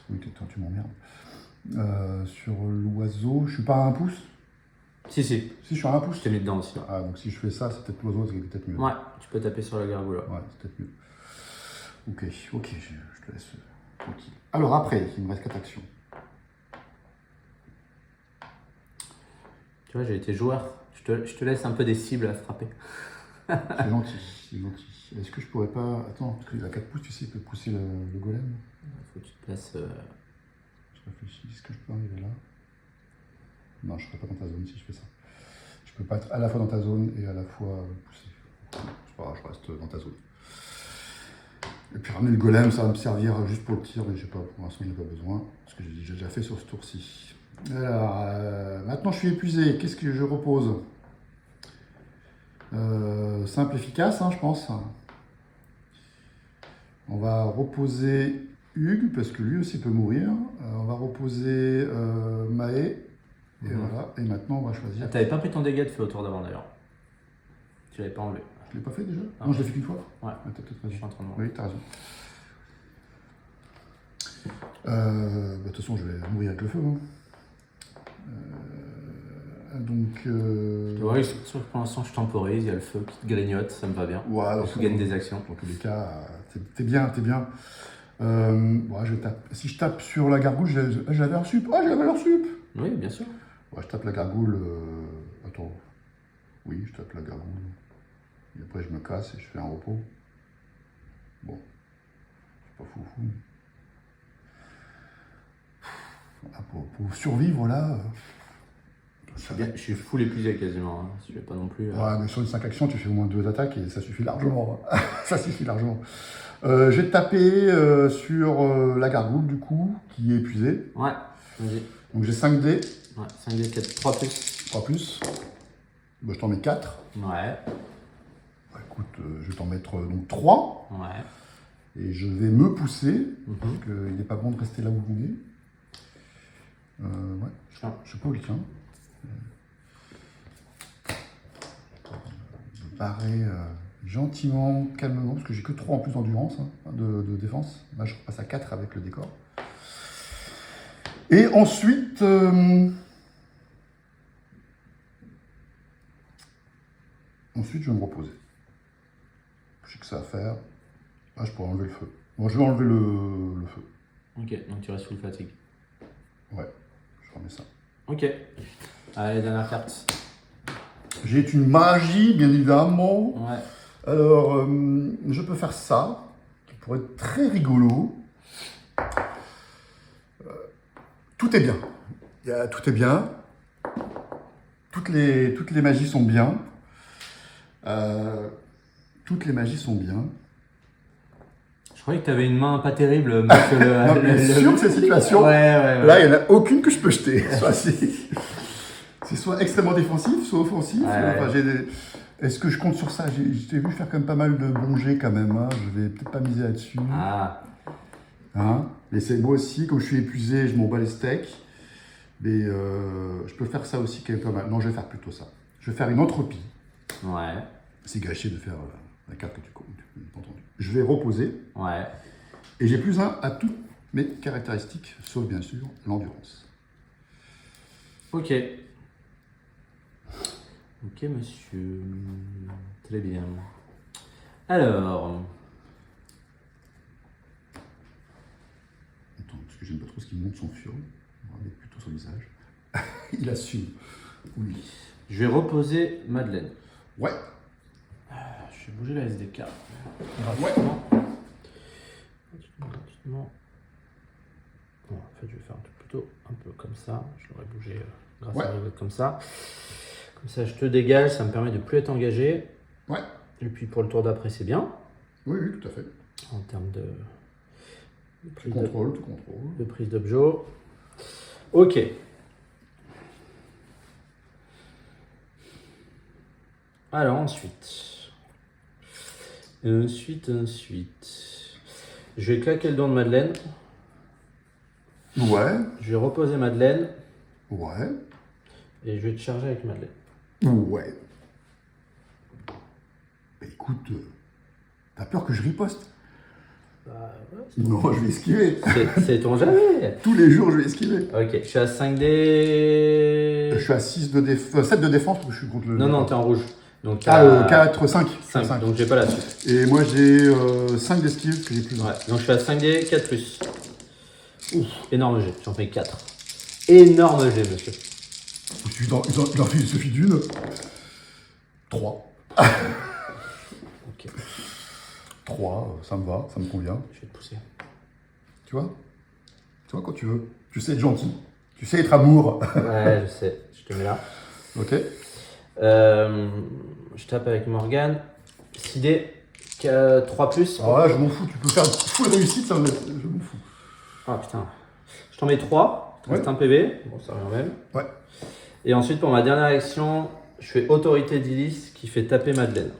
Oui, toi, tu m'emmerdes. Sur l'oiseau, je suis pas à un pouce? Si. Si, je suis à un pouce. Je t'ai mis dedans aussi. Ah, donc si je fais ça, c'est peut-être l'oiseau, c'est peut-être mieux. Ouais, tu peux taper sur la gargoule. Ouais, c'est peut-être mieux. Ok, je te laisse tranquille. Alors après, il me reste 4 actions. Tu vois, j'ai été joueur. Je te laisse un peu des cibles à frapper. C'est gentil, c'est gentil. Est-ce que je pourrais pas. Attends, parce qu'il a 4 pouces, tu sais, il peut pousser le golem. Faut que tu te places. Je réfléchis, est-ce que je peux arriver là? Non, je ne serai pas dans ta zone si je fais ça. Je peux pas être à la fois dans ta zone et à la fois pousser. C'est pas grave, je reste dans ta zone. Et puis ramener le golem, ça va me servir juste pour le tir, mais pour l'instant, je n'ai pas besoin. Parce que j'ai déjà fait sur ce tour-ci. Alors, maintenant je suis épuisé. Qu'est-ce que je repose? Simple, efficace, hein, je pense. On va reposer Hugues, parce que lui aussi peut mourir. On va reposer Maë. Et voilà. Et maintenant, on va choisir. Ah, t'avais pas pris ton dégât de feu au tour d'avant d'ailleurs. Tu l'avais pas enlevé. Je l'ai pas fait déjà? Ah, non, je l'ai fait qu'une fois. Ouais. Ah, t'as peut-être Je raison. suis en train de voir. Oui, t'as raison. De toute façon, je vais mourir avec le feu. Hein. Donc. Ouais, c'est sûr que pour l'instant je temporise, il y a le feu qui te grignote, ça me va bien. Ouais, alors, tu gagnes des actions. Dans tous les cas, t'es bien. Ouais, si je tape sur la gargouille, j'ai la valeur sup. Ah, j'ai la valeur sup! Oui, bien sûr. Ouais, je tape la gargoule. Attends. Oui, je tape la gargoule. Et après, je me casse et je fais un repos. Bon. C'est pas fou. Ah, pour survivre là. Je suis full épuisé quasiment. Hein. Je vais pas non plus. Ouais, mais sur une 5 actions, tu fais au moins 2 attaques et ça suffit largement. Ça suffit largement. Je vais taper sur la gargoule du coup, qui est épuisée. Ouais, vas-y. Donc j'ai 5 dés. Ouais, 5 dés, 4, 3 plus. 3 plus. Bah, je t'en mets 4. Ouais. Bah, écoute, je vais t'en mettre donc 3. Ouais. Et je vais me pousser, parce qu'il n'est pas bon de rester là où on est. Ouais, je sais pas où il tient. Je vais barrer gentiment, calmement, parce que j'ai que 3 en plus d'endurance, hein, de défense. Là, je repasse à 4 avec le décor. Et ensuite... Ensuite, je vais me reposer. Je sais que ça à faire. Ah, je pourrais enlever le feu. Bon, je vais enlever le feu. Ok, donc tu restes full fatigue. Ouais, je remets ça. Ok. Allez, dernière carte. J'ai une magie, bien évidemment. Ouais. Alors, je peux faire ça, qui pourrait être très rigolo. Tout est bien. Tout est bien. Toutes les magies sont bien. Toutes les magies sont bien. Je croyais que tu avais une main pas terrible, monsieur le. Non, mais sûr que cette situation, ouais. là, il n'y en a aucune que je peux jeter. C'est soit extrêmement défensif, soit offensif. Ouais. Enfin, est-ce que je compte sur ça? Je t'ai vu faire quand même pas mal de bons jets quand même. Hein. Je vais peut-être pas miser là-dessus. Ah. Hein, mais c'est moi aussi, comme je suis épuisé, je m'en bats les steaks. Mais je peux faire ça aussi quand même pas mal. Non, je vais faire plutôt ça. Je vais faire une entropie. Ouais. C'est gâché de faire la carte que tu as entendu. Je vais reposer. Ouais. Et j'ai plus 1 à toutes mes caractéristiques, sauf bien sûr l'endurance. Ok. Ok, monsieur. Très bien. Alors. Attends, parce que j'aime pas trop ce qui monte son furie. On va mettre plutôt son visage. Il Il assume. Oui. Je vais reposer Madeleine. Ouais. Je vais bouger la SDK. Ouais. Gratuitement. Gratuitement. Bon, en fait, je vais faire un truc plutôt un peu comme ça. Je l'aurais bougé grâce à la reglette comme ça. Comme ça, je te dégage. Ça me permet de plus être engagé. Ouais. Et puis pour le tour d'après, c'est bien. Oui, oui, tout à fait. En termes de Tu contrôles. de prise d'objet. Ok. Alors ensuite. Je vais claquer le don de Madeleine. Ouais. Je vais reposer Madeleine. Ouais. Et je vais te charger avec Madeleine. Ouais. Bah, écoute, t'as peur que je riposte? Bah, ouais, Non, je vais esquiver. c'est ton jamais. Tous les jours, je vais esquiver. Ok, je suis à 5D. Je suis à 7 de défense parce que je suis contre le... Non, t'es en rouge. Donc, 4, 5. 5. Donc, j'ai pas la suite. Et moi, j'ai 5 d'esquive que j'ai plus. Ouais, donc je suis à 5D, 4 plus. Ouf, énorme jet, j'en fais 4. Énorme jet, monsieur. Il suffit d'une. 3. Ok, 3, ça me va, ça me convient. je vais te pousser. Tu vois quand tu veux. Tu sais être gentil. Tu sais être amour. Ouais, je sais, je te mets là. Ok. Je tape avec Morgane. 6D, 3 plus. Alors là, je m'en fous. Tu peux faire full réussite, ça me... Je m'en fous. Ah putain. Je t'en mets 3. Ouais. C'est un PV. Bon, ça revient même. Ouais. Et ensuite, pour ma dernière action, je fais autorité d'Ilice qui fait taper Madeleine.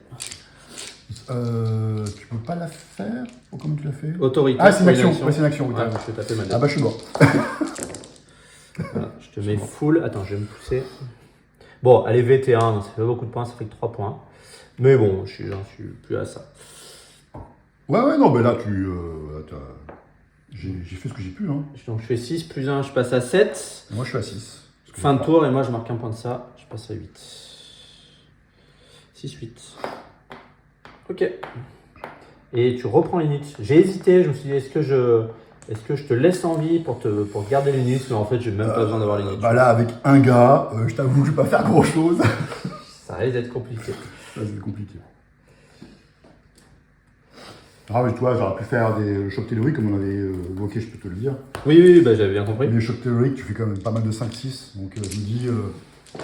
Tu peux pas la faire comme tu l'as fait? Autorité. Ah, c'est une pour action. Ouais, c'est une action. Oui, Ouais, je fais taper Madeleine. ah bah, je suis mort. Voilà, je te mets full. Attends, je vais me pousser. Bon, allez, VT1, donc ça fait pas beaucoup de points, ça fait que 3 points. Mais bon, je suis plus à ça. Ouais, non, mais là, j'ai fait ce que j'ai pu. Hein. Donc je fais 6 plus 1, je passe à 7. Et moi, je suis à 6. Fin de tour, et moi je marque un point de ça, je passe à 8. 6, 8. Ok. Et tu reprends l'init. J'ai hésité, je me suis dit, est-ce que je te laisse en vie pour garder l'init, mais en fait, j'ai même pas besoin d'avoir l'init. Bah là, avec un gars, je t'avoue que je vais pas faire grand-chose. Ça risque d'être compliqué. Ça, c'est compliqué. Ah, mais tu vois, j'aurais pu faire des chocs théoriques, comme on avait évoqué, je peux te le dire. Oui, bah, j'avais bien compris. Les chocs théoriques, tu fais quand même pas mal de 5-6, donc je me dis...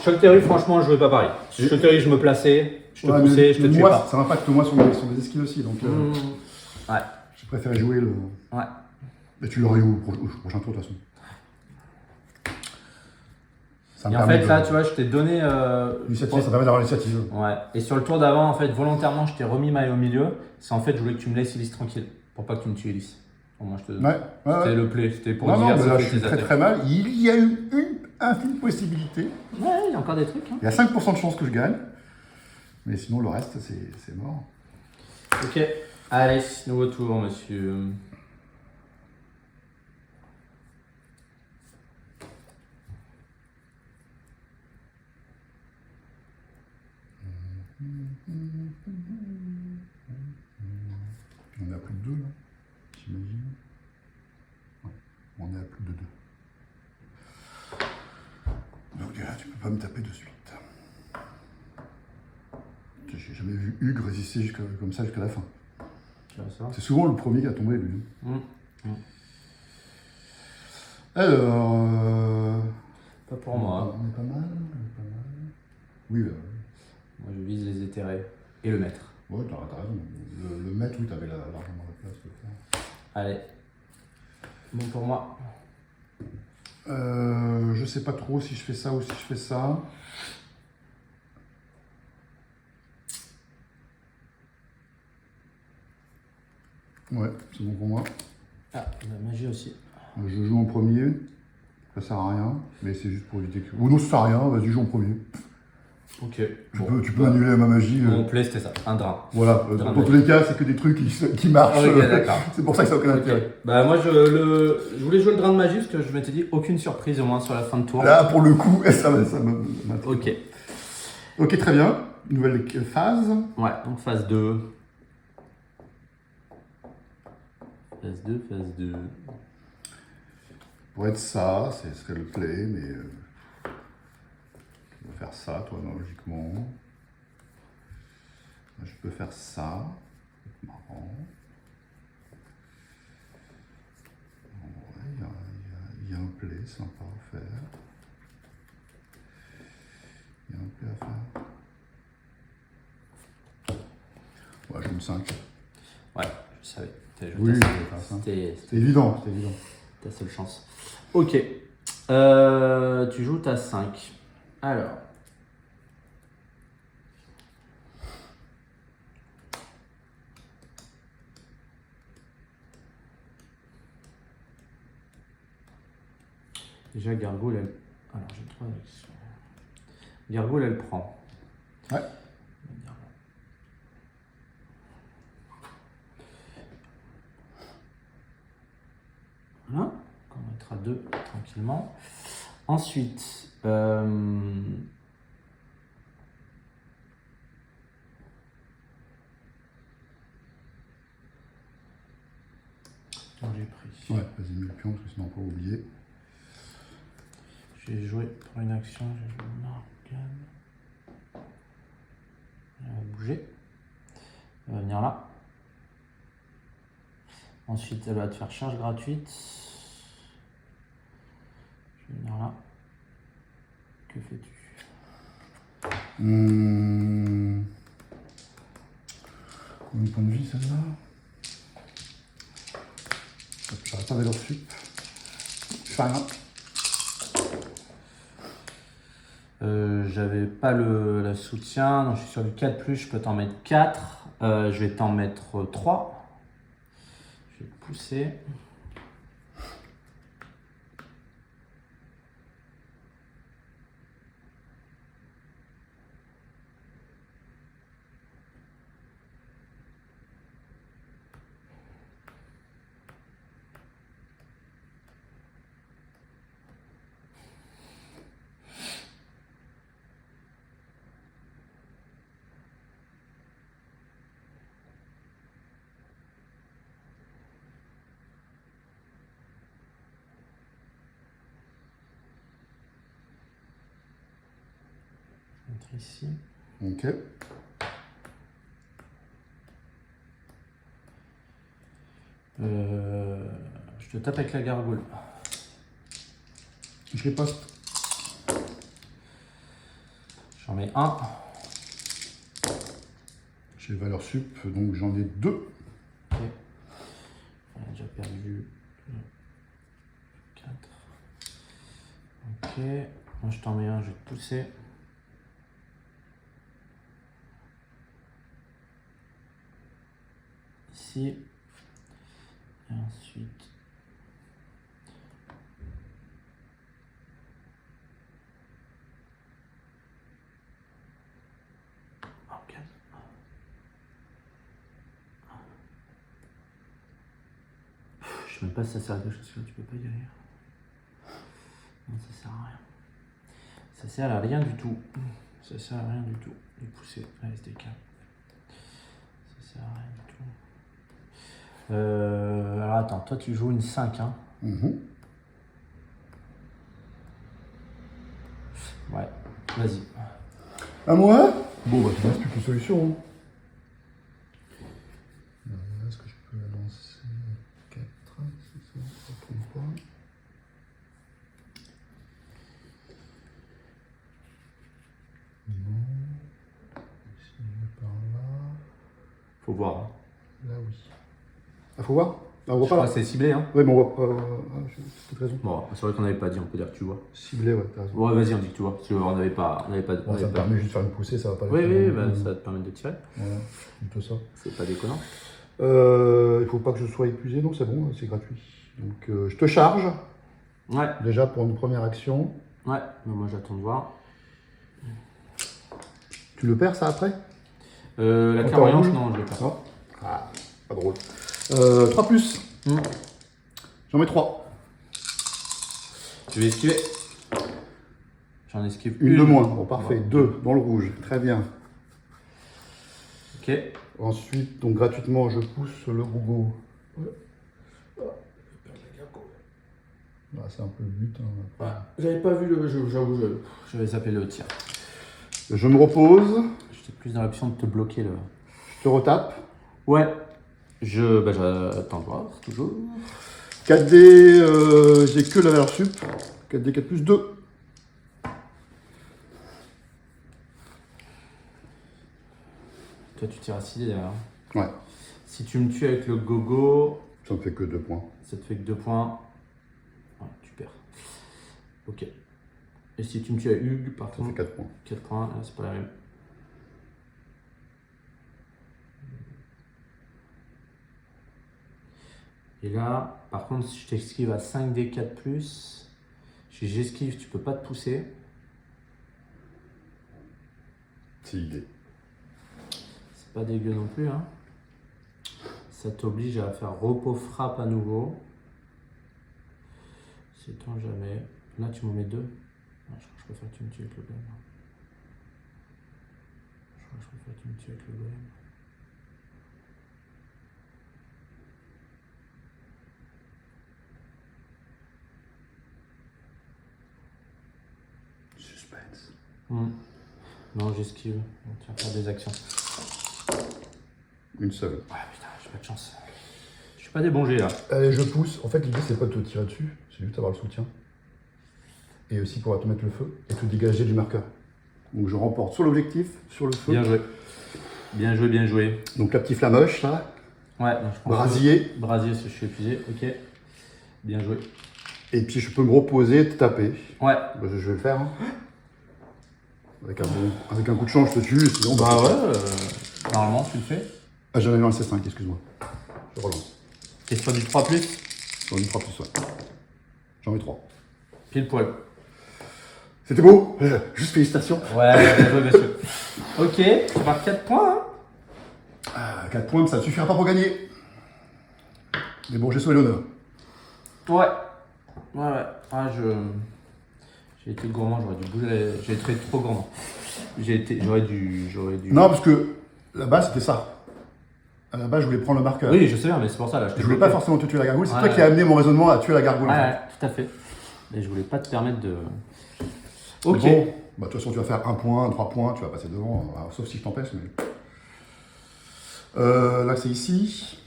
Choc théorie, franchement, je jouais pas pareil. Choc théorie, je me plaçais, je te poussais, je te tuais pas. Ça m'impacte moi sur mes esquives aussi, donc Ouais. j'ai préféré jouer le... Ouais. Mais tu l'aurais eu au prochain tour, de toute façon. Ça me Et en permet fait, là, tu vois, je t'ai donné... L'initiative, ça permet d'avoir l'initiative. Ouais. Et sur le tour d'avant, en fait, volontairement, je t'ai remis maille au milieu. C'est en fait, je voulais que tu me laisses Elise tranquille, pour pas que tu me tues Elise. Au moins, je te... Ouais. C'était le play, c'était pour non, mais diversifier là, je suis tes très attaques. très mal. Il y a eu une infime possibilité. Ouais, il y a encore des trucs. Hein. Il y a 5% de chance que je gagne. Mais sinon, le reste, c'est mort. Ok. Allez, nouveau tour, monsieur. On est à plus de 2 là, j'imagine. Ouais, on est à plus de 2. Donc là, tu peux pas me taper de suite. J'ai jamais vu Hugues résister comme ça jusqu'à la fin. Tu vois ça? C'est souvent le premier qui a tombé, lui. Alors... Pas pour on moi. On est pas mal. Oui, Moi, je vise les éthérés. Et le maître. ouais, t'as raison. Le maître, oui, t'avais largement la place de le faire. Allez. Bon pour moi. Je sais pas trop si je fais ça ou si je fais ça. Ouais, c'est bon pour moi. Ah, la magie aussi. Je joue en premier. Ça sert à rien, mais c'est juste pour éviter que... Ou non, ça sert à rien, vas-y, joue en premier. Ok. Tu peux annuler ma magie. Mon play, c'était ça. Un drain. Voilà, dans tous les cas, c'est que des trucs qui marchent. Ok, d'accord. C'est pour ça que ça n'a aucun intérêt. Okay. Bah moi je voulais jouer le drain de magie parce que je m'étais dit aucune surprise au moins sur la fin de tour. Là, pour le coup, ça m'intéresse. Ok. Ok, très bien. Nouvelle phase. Ouais, donc phase 2. Phase 2. Pour être ça, ce serait le play, mais... faire ça, toi, non, logiquement. Je peux faire ça. C'est marrant. Ouais, il y a un play sympa à faire. Il y a un play à faire. Ouais, je me 5. Ouais, je savais. Oui, c'était évident, c'était évident. Ta seule chance. Ok. Tu joues ta 5. Alors. Déjà, Gargoule, elle... Alors, j'ai 3 actions. Gargoule, elle prend. Ouais. Voilà. On mettra 2 tranquillement. Ensuite, j'ai pris. Ouais, vas-y, mets le pion, parce que sinon on peut oublier. J'ai joué pour une action, j'ai joué Morgane. Elle va bouger. Elle va venir là. Ensuite, elle va te faire charge gratuite. Je vais venir là. Que fais-tu? Combien de points de vie celle-là? J'arrête pas valeur sup. Je fais rien. J'avais pas le soutien, donc je suis sur du 4+, je peux t'en mettre 4. Je vais t'en mettre 3. Je vais te pousser. Ici. Ok. Je te tape avec la gargoule. Je les poste. J'en mets 1. J'ai valeur sup, donc j'en ai 2. Ok. On a déjà perdu 4. Ok. Moi je t'en mets 1, je vais te pousser. Ici. Et ensuite. Ok. Je sais même pas si ça sert à quelque chose que tu peux pas y aller. Non, ça sert à rien. Ça sert à rien du tout. Ça sert à rien du tout. Les pousser. Allez, SDK. Ça sert à rien du tout. Alors attends, toi tu joues une 5, hein. Ouais, vas-y. À moi? Bon, bah, tu restes plus qu'une solution. Est-ce que je peux la lancer 4? C'est ça, ça ne trompe pas. Non. Si je vais par là. Faut voir. Hein. Là, oui. Ah, faut voir? Ah, on voit Je pas crois là. que c'est ciblé, hein. Ouais, mais on voit pas. Ah, j'ai peut-être raison. Bon, c'est vrai qu'on n'avait pas dit, on peut dire que tu vois. Ciblé, ouais, t'as raison. Ouais, vas-y, on dit que tu vois. Parce qu'on n'avait pas. Bon, ça me permet juste de faire une poussée, ça va pas Oui, oui, bah, ça va te permettre de tirer. Voilà, plutôt ça. C'est pas déconnant. Il faut pas que je sois épuisé, donc c'est bon, c'est gratuit. Donc je te charge. Ouais. Déjà pour une première action. Ouais, mais moi j'attends de voir. Tu le perds ça après? La clairvoyance, non, je l'ai pas. Non. Ah, pas drôle. 3+. J'en mets 3. Je vais esquiver. J'en esquive Une de moins. Bon, parfait. 2 dans le rouge. Très bien. Ok. Ensuite, donc gratuitement, je pousse le gogo. Ah, c'est un peu le but. Hein, Ouais. J'avais pas vu le. J'avoue, j'avais zappé le tir. Je me repose. J'étais plus dans l'option de te bloquer le. Je te retape. Ouais. J'attends de voir, toujours. 4D, j'ai que la valeur sup. 4D 4 plus 2. Toi, tu tires à 6D d'ailleurs. Ouais. Si tu me tues avec le gogo, Ça me fait que 2 points. ça te fait que 2 points. Ouais, tu perds. Ok. Et si tu me tues à Hugues, par Ça contre, fait 4 points. 4 points, là, c'est pas la même. Et là, par contre, si je t'esquive à 5D 4+, si j'esquive, tu peux pas te pousser. C'est idée. C'est pas dégueu non plus, hein. Ça t'oblige à faire repos frappe à nouveau. Sait-on jamais. Là, tu m'en mets 2. Je crois que je préfère que tu me tues avec le golem. Je crois que je préfère que tu me tues avec le golem. Suspense. Non, j'esquive. Tu vas faire des actions. Une seule. Ouais, putain, j'ai pas de chance. Je suis pas des bons jets là. Allez, je pousse. En fait, l'idée, c'est pas de te tirer dessus. C'est juste d'avoir le soutien. Et aussi pouvoir te mettre le feu et te dégager du marqueur. Donc, je remporte sur l'objectif, sur le feu. Bien joué. Bien joué, bien joué. Donc, la petite flamoche, là. Ouais, donc je prends Brasier. Brasier, parce que je suis épuisé. Ok. Bien joué. Et puis, je peux me reposer et te taper. Ouais. Bah, je vais le faire. Hein. Avec un coup de chance, je te tue. Sinon, Bah ouais, normalement tu le fais. Ah, j'en avais un C5, excuse-moi. Je relance. Et sur du 3+, J'en ai 3 plus, ouais. J'en ai 3. pile poil. C'était beau. Juste félicitations. Ouais, bien joué, monsieur. Ok, tu marques 4 points. Hein. 4 points, ça ne suffira pas pour gagner. Mais bon, j'ai sauvé l'honneur. Ouais. Ouais. Ah, j'ai été gourmand, j'aurais dû bouger. J'ai été trop gourmand. J'aurais dû. Non, parce que là-bas, c'était ça. À la base, je voulais prendre le marqueur. Oui, je sais bien, mais c'est pour ça là. Je voulais pas forcément te tuer la gargoule. C'est Ouais, toi qui as amené mon raisonnement à tuer la gargoule. en fait. Ouais, tout à fait. Et je voulais pas te permettre de. Ok. Mais bon, bah, de toute façon, tu vas faire 1 point, 3 points, tu vas passer devant. Sauf si je t'empêche. Mais... là, c'est ici.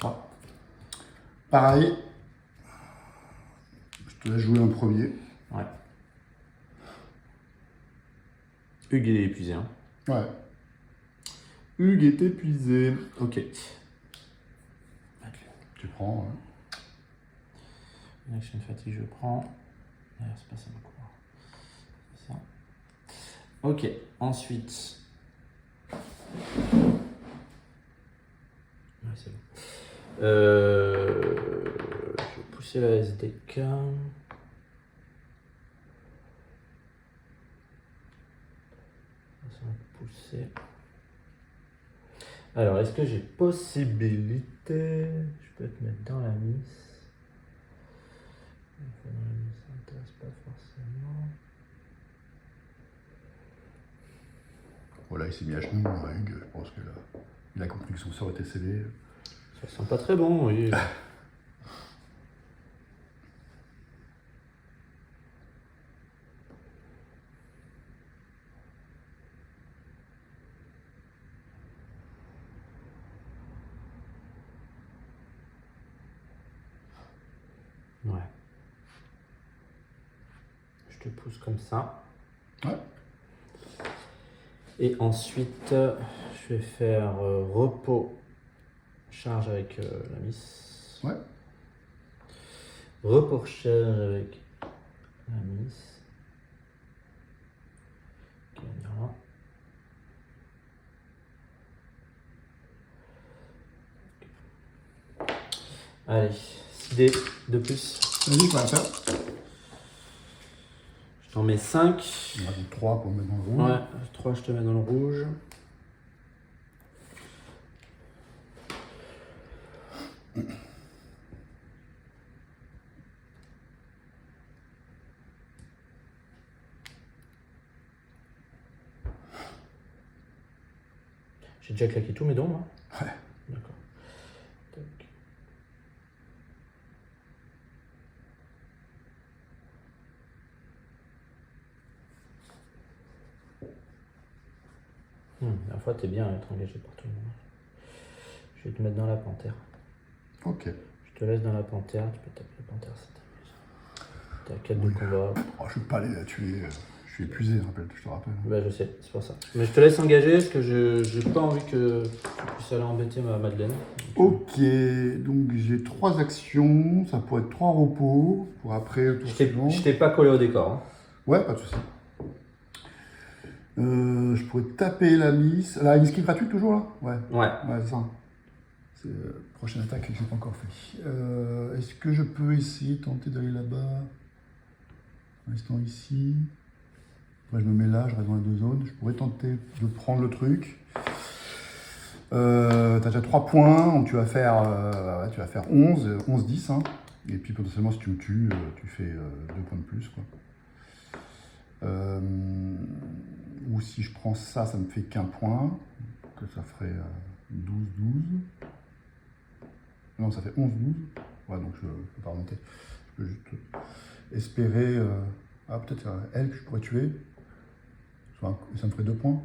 Ah. Pareil. Je te laisse jouer un premier. Ouais. Hugues il est épuisé. Hein. Ouais. Hugues est épuisé. Ok. Tu prends. Une action de fatigue, je prends. D'ailleurs, c'est pas ça ma couleur. C'est ça. Ok. Ensuite. Ouais, c'est bon. Je vais pousser la SDK. Ça va pousser. Alors, est-ce que j'ai possibilité? Je peux te mettre dans la miss. Dans la miss, ça m'intéresse pas forcément. Voilà, il s'est mis à genoux, Hugues. Je pense que là, il a compris que son sort était scellé. Ça sent pas très bon, oui. Ouais. Je te pousse comme ça. Ouais. Et ensuite, je vais faire repos, charge avec la miss. Ouais. Repos, charge avec la miss. Qui va venir là. Allez, 6D de plus. Vas-y, tu vas faire. Je t'en mets 5. On rajoute 3 pour me mettre dans le rouge. Ouais, 3, je te mets dans le rouge. J'ai déjà claqué tous mes dons, moi. Ouais. D'accord. Tac. La fois, t'es bien à être engagé par tout le monde. Je vais te mettre dans la panthère. Ok. Je te laisse dans la panthère, tu peux taper la panthère, ça t'amuse. T'es à 4 de combat. Oh, je ne vais pas aller la tuer. Je suis épuisé, je te rappelle. Bah, je sais, c'est pour ça. Mais je te laisse engager parce que je n'ai pas envie que tu puisses aller embêter ma Madeleine. Ok, donc j'ai 3 actions, ça pourrait être 3 repos pour après le tour suivant. Je t'ai pas collé au décor. Hein. Ouais, pas de souci. Je pourrais taper la miss. La miss qui est gratuite toujours là? Ouais. Ouais. Ouais, c'est ça. C'est la prochaine attaque que je n'ai pas encore fait. Est-ce que je peux essayer de tenter d'aller là-bas? En restant ici. Après, je me mets là, je reste dans les 2 zones. Je pourrais tenter de prendre le truc. T'as déjà 3 points, donc tu vas faire 11, 10. Hein. Et puis potentiellement, si tu me tues, tu fais 2 points de plus. Quoi. Ou si je prends ça, ça me fait qu'un point. Que ça ferait 12, 12. Non, ça fait 11, 12. Ouais, donc je ne peux pas remonter. Je peux juste espérer. Peut-être elle que je pourrais tuer. Ça me ferait 2 points.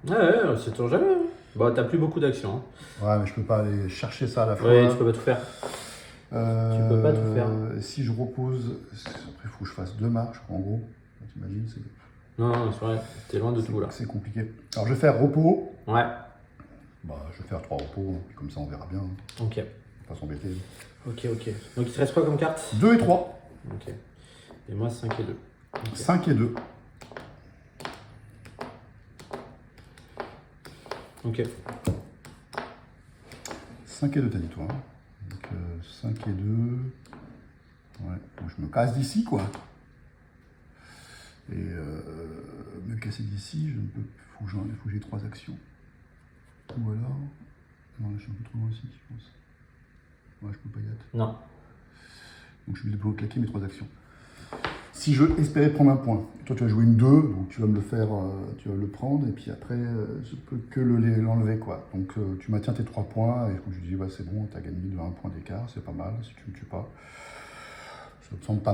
Ouais, c'est toujours jamais. Bah, t'as plus beaucoup d'actions. Hein. Ouais, mais je peux pas aller chercher ça à la fois. Ouais, tu peux pas tout faire. Tu peux pas tout faire. Si je repose, après il faut que je fasse 2 marches, en gros. T'imagines, c'est... Non, c'est vrai, t'es loin de tout là. C'est compliqué. Alors je vais faire repos. Ouais. Bah, je vais faire 3 repos, puis comme ça on verra bien. Ok. Pas s'embêter. Ok. Donc il te reste quoi comme carte? 2 et 3. Ok. Et moi 5 et 2. Okay. 5 et 2. Ok. 5 et 2, t'as dit toi. Hein. Donc 5 et 2. Ouais, donc je me casse d'ici quoi. Et me casser d'ici, je ne peux. Faut que j'ai 3 actions. Ou alors. Non, là je suis un peu trop loin ici, je pense. Ouais, je peux pas y être. Non. Donc je vais devoir claquer mes 3 actions. Si je espérais prendre un point, toi tu vas jouer une 2, donc tu vas me le faire, tu vas le prendre, et puis après je peux que l'enlever quoi. Donc tu maintiens tes 3 points, et comme je dis, ouais, c'est bon, tu as gagné de 1 point d'écart, c'est pas mal, si tu me tues pas. Ça me semble pas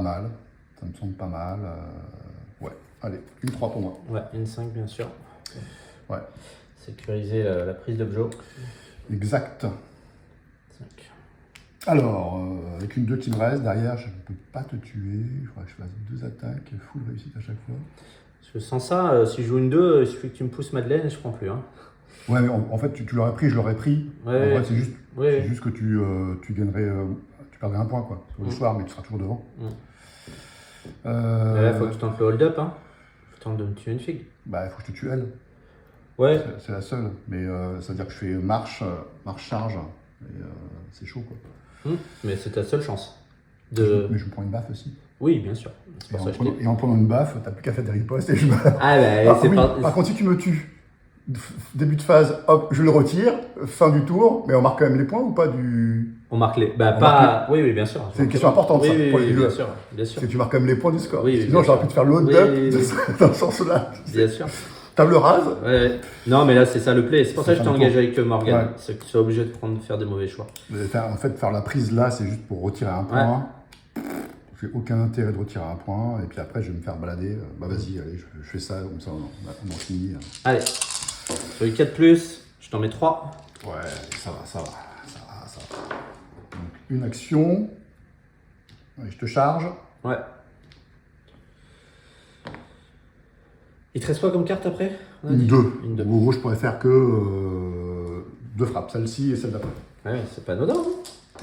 mal, ouais, allez, une 3 pour moi. Ouais, une 5 bien sûr. Ouais. Sécuriser la prise d'objet. Exact. 5. Alors, avec une 2 qui me reste, derrière, je ne peux pas te tuer. Il faudra que je fasse 2 attaques, full réussite à chaque fois. Parce que sans ça, si je joue une 2, il suffit que tu me pousses Madeleine et je prends plus. Hein. Ouais, mais en fait, tu l'aurais pris, je l'aurais pris. Ouais, en fait, c'est juste que tu gagnerais, tu perdrais un point, quoi. Sur le soir, mais tu seras toujours devant. Là, il faut que tu tentes le hold-up. Hein. Faut tenter de me tuer une figue. Bah, il faut que je te tue elle. Ouais. C'est la seule. Mais ça veut dire que je fais marche, charge. Et c'est chaud, quoi. Mais c'est ta seule chance. Mais je me prends une baffe aussi. Oui, bien sûr. Et en prenant une baffe, t'as plus qu'à faire des ripostes et je meurs. Ah bah, c'est pas... Par contre, si tu me tues, début de phase, hop, je le retire, fin du tour, mais on marque quand même les points ou pas du... On marque les... Bah, pas... Oui, bien sûr. C'est une question importante, ça, pour les bien viewers. sûr. C'est que tu marques quand même les points du score. Oui, sinon, j'aurais pu te faire le hold-up dans ce sens-là. Bien sûr. Table rase. Ouais. Non, mais là, c'est ça le play. C'est pour ça que je t'ai engagé avec Morgane. Ouais. C'est que tu sois obligé de faire des mauvais choix. En fait, faire la prise là, c'est juste pour retirer un point. J'ai aucun intérêt de retirer un point. Et puis après, je vais me faire balader. Bah vas-y, allez, je fais ça, comme ça, on en finit. Allez. Sur les 4+, je t'en mets 3. Ouais, ça va. Donc, une action. Allez, je te charge. Ouais. Il te reste quoi comme carte après? Une 2. En gros, je pourrais faire que 2 frappes, celle-ci et celle d'après. Ouais, c'est pas anodin.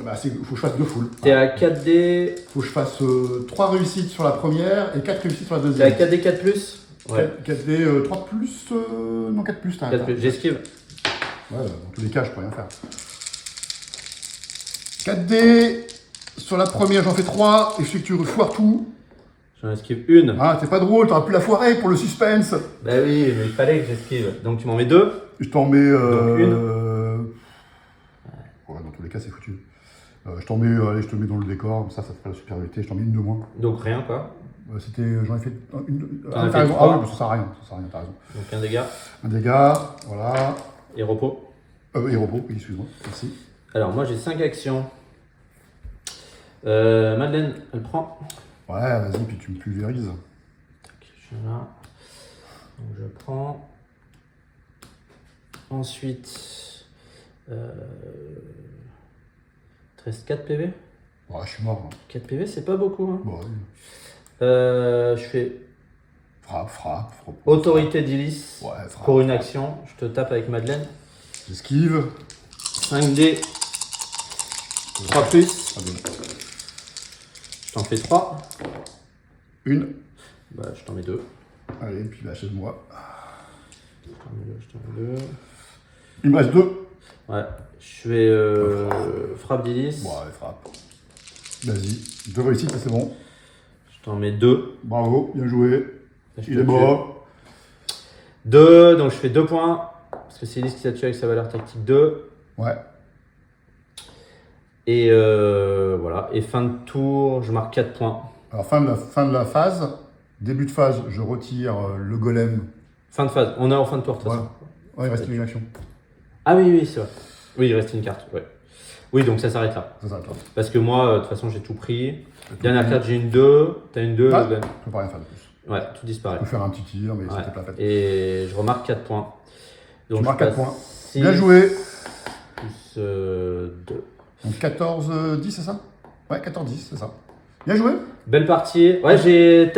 Bah, faut que je fasse 2 foules. T'es à 4D. Faut que je fasse 3 réussites sur la première et 4 réussites sur la deuxième. T'es à 4D 4+. Ouais. 4D 3+, non 4+, t'as 4+, j'esquive. Ouais, dans tous les cas, je peux rien faire. 4D, sur la première, j'en fais 3 et je sais que tu foires tout. J'en esquive une. Ah, c'est pas drôle, t'aurais pu la foirer pour le suspense. Bah oui, mais il fallait que j'esquive. Donc tu m'en mets 2. Je t'en mets. Donc une. Ouais, dans tous les cas, c'est foutu. Je t'en mets, allez, je te mets dans le décor, comme ça te fait la supériorité. Je t'en mets une de moins. Donc rien quoi. J'en ai fait une. T'en as fait raison. 3. Ah oui, mais ça sert à rien, t'as raison. Donc un dégât. Un dégât, voilà. Et repos. Et repos, oui, excuse-moi. Merci. Alors, moi, j'ai 5 actions. Madeleine, elle prend. Ouais, vas-y, puis tu me pulvérises. Tac, je suis là. Donc, je prends. Ensuite, il te reste 4 PV. Ouais, je suis mort. 4 PV, c'est pas beaucoup. Hein. Bon, ouais. Je fais Frappe. autorité d'Ilice Ouais, frappe. pour une action. Je te tape avec Madeleine. J'esquive. 5D. 3 plus. Ah, bien. Je t'en fais 3. Une. Bah, je t'en mets 2. Allez, puis lâchez-moi. Je t'en mets 2. Il me reste 2. Ouais. Je fais frappe d'Ilice. Ouais, frappe. Vas-y. 2 réussites, c'est bon. Je t'en mets 2. Bravo, bien joué. Il est mort. 2, donc je fais 2 points. Parce que c'est Elise qui t'a tué avec sa valeur tactique 2. Ouais. Et voilà. Et fin de tour, je marque 4 points. Alors, fin de la phase. Début de phase, je retire le golem. Fin de phase. On est en fin de tour, de toute Voilà. façon. Ouais, il reste une action. Ah oui, c'est vrai. Oui, il reste une carte. Ouais. Oui, donc ça s'arrête là. Ça s'arrête là. Parce que moi, de toute façon, j'ai tout pris. J'ai tout Dernière pris. carte, j'ai une 2. T'as une 2. Ah, Ben. je peux pas rien faire de plus. Ouais, tout disparaît. Je peux faire un petit tir, mais Ouais. c'était pas la peine. Et je remarque 4 points. Donc, Tu marques je 4 passe points. 6 Bien joué. plus 2. Donc 14-10, c'est ça? Ouais, 14-10, c'est ça. Bien joué. Belle partie. Ouais, j'ai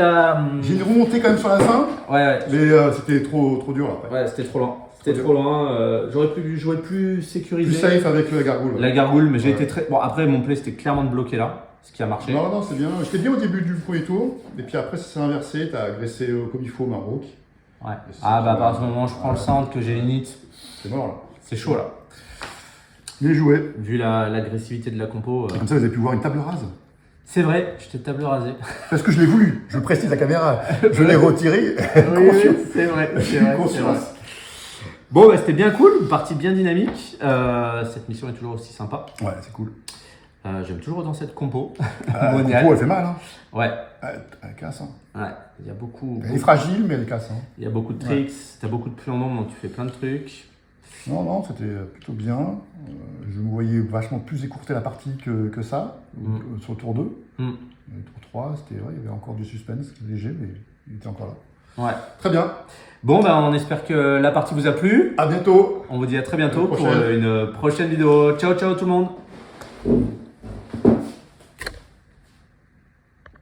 J'ai une remontée quand même sur la fin, Ouais, mais c'était trop dur là. Après. ouais, c'était trop lent. C'était trop loin. J'aurais pu jouer plus sécurisé. Plus safe avec la gargoule. La gargoule, mais j'ai Ouais. été très. Bon, après, mon play, c'était clairement de bloquer là, ce qui a marché. Non, c'est bien. J'étais bien au début du premier tour, et puis après, ça s'est inversé. T'as agressé comme il faut Maroc. Ouais. Et c'est Ah, ça bah, qui à partir du moment où je prends le centre, que j'ai l'init, C'est mort là. c'est chaud là. Bien joué. Vu l'agressivité de la compo. Comme ça, vous avez pu voir une table rase. C'est vrai, je t'ai table rasé. Parce que je l'ai voulu. Je précise la caméra. Je l'ai retiré. Oui, c'est vrai, c'est vrai. Conscience. Bon, bah, c'était bien cool, une partie bien dynamique. Cette mission est toujours aussi sympa. Ouais, c'est cool. J'aime toujours dans cette compo. La Monial. compo, elle fait mal. Hein. Ouais, Elle casse. Hein. ouais, il y a beaucoup. Elle est fragile, mais elle casse. Hein. Il y a beaucoup de tricks, t'as beaucoup de pluies en nombre, donc tu fais plein de trucs. Non, c'était plutôt bien. Je me voyais vachement plus écourter la partie que ça, sur le tour 2. Mm. Le tour 3, c'était vrai, il y avait encore du suspense léger, mais il était encore là. Ouais. Très bien. Bon, bah, on espère que la partie vous a plu. À bientôt. On vous dit à très bientôt À la pour prochaine. une prochaine vidéo. Ciao, ciao tout le monde.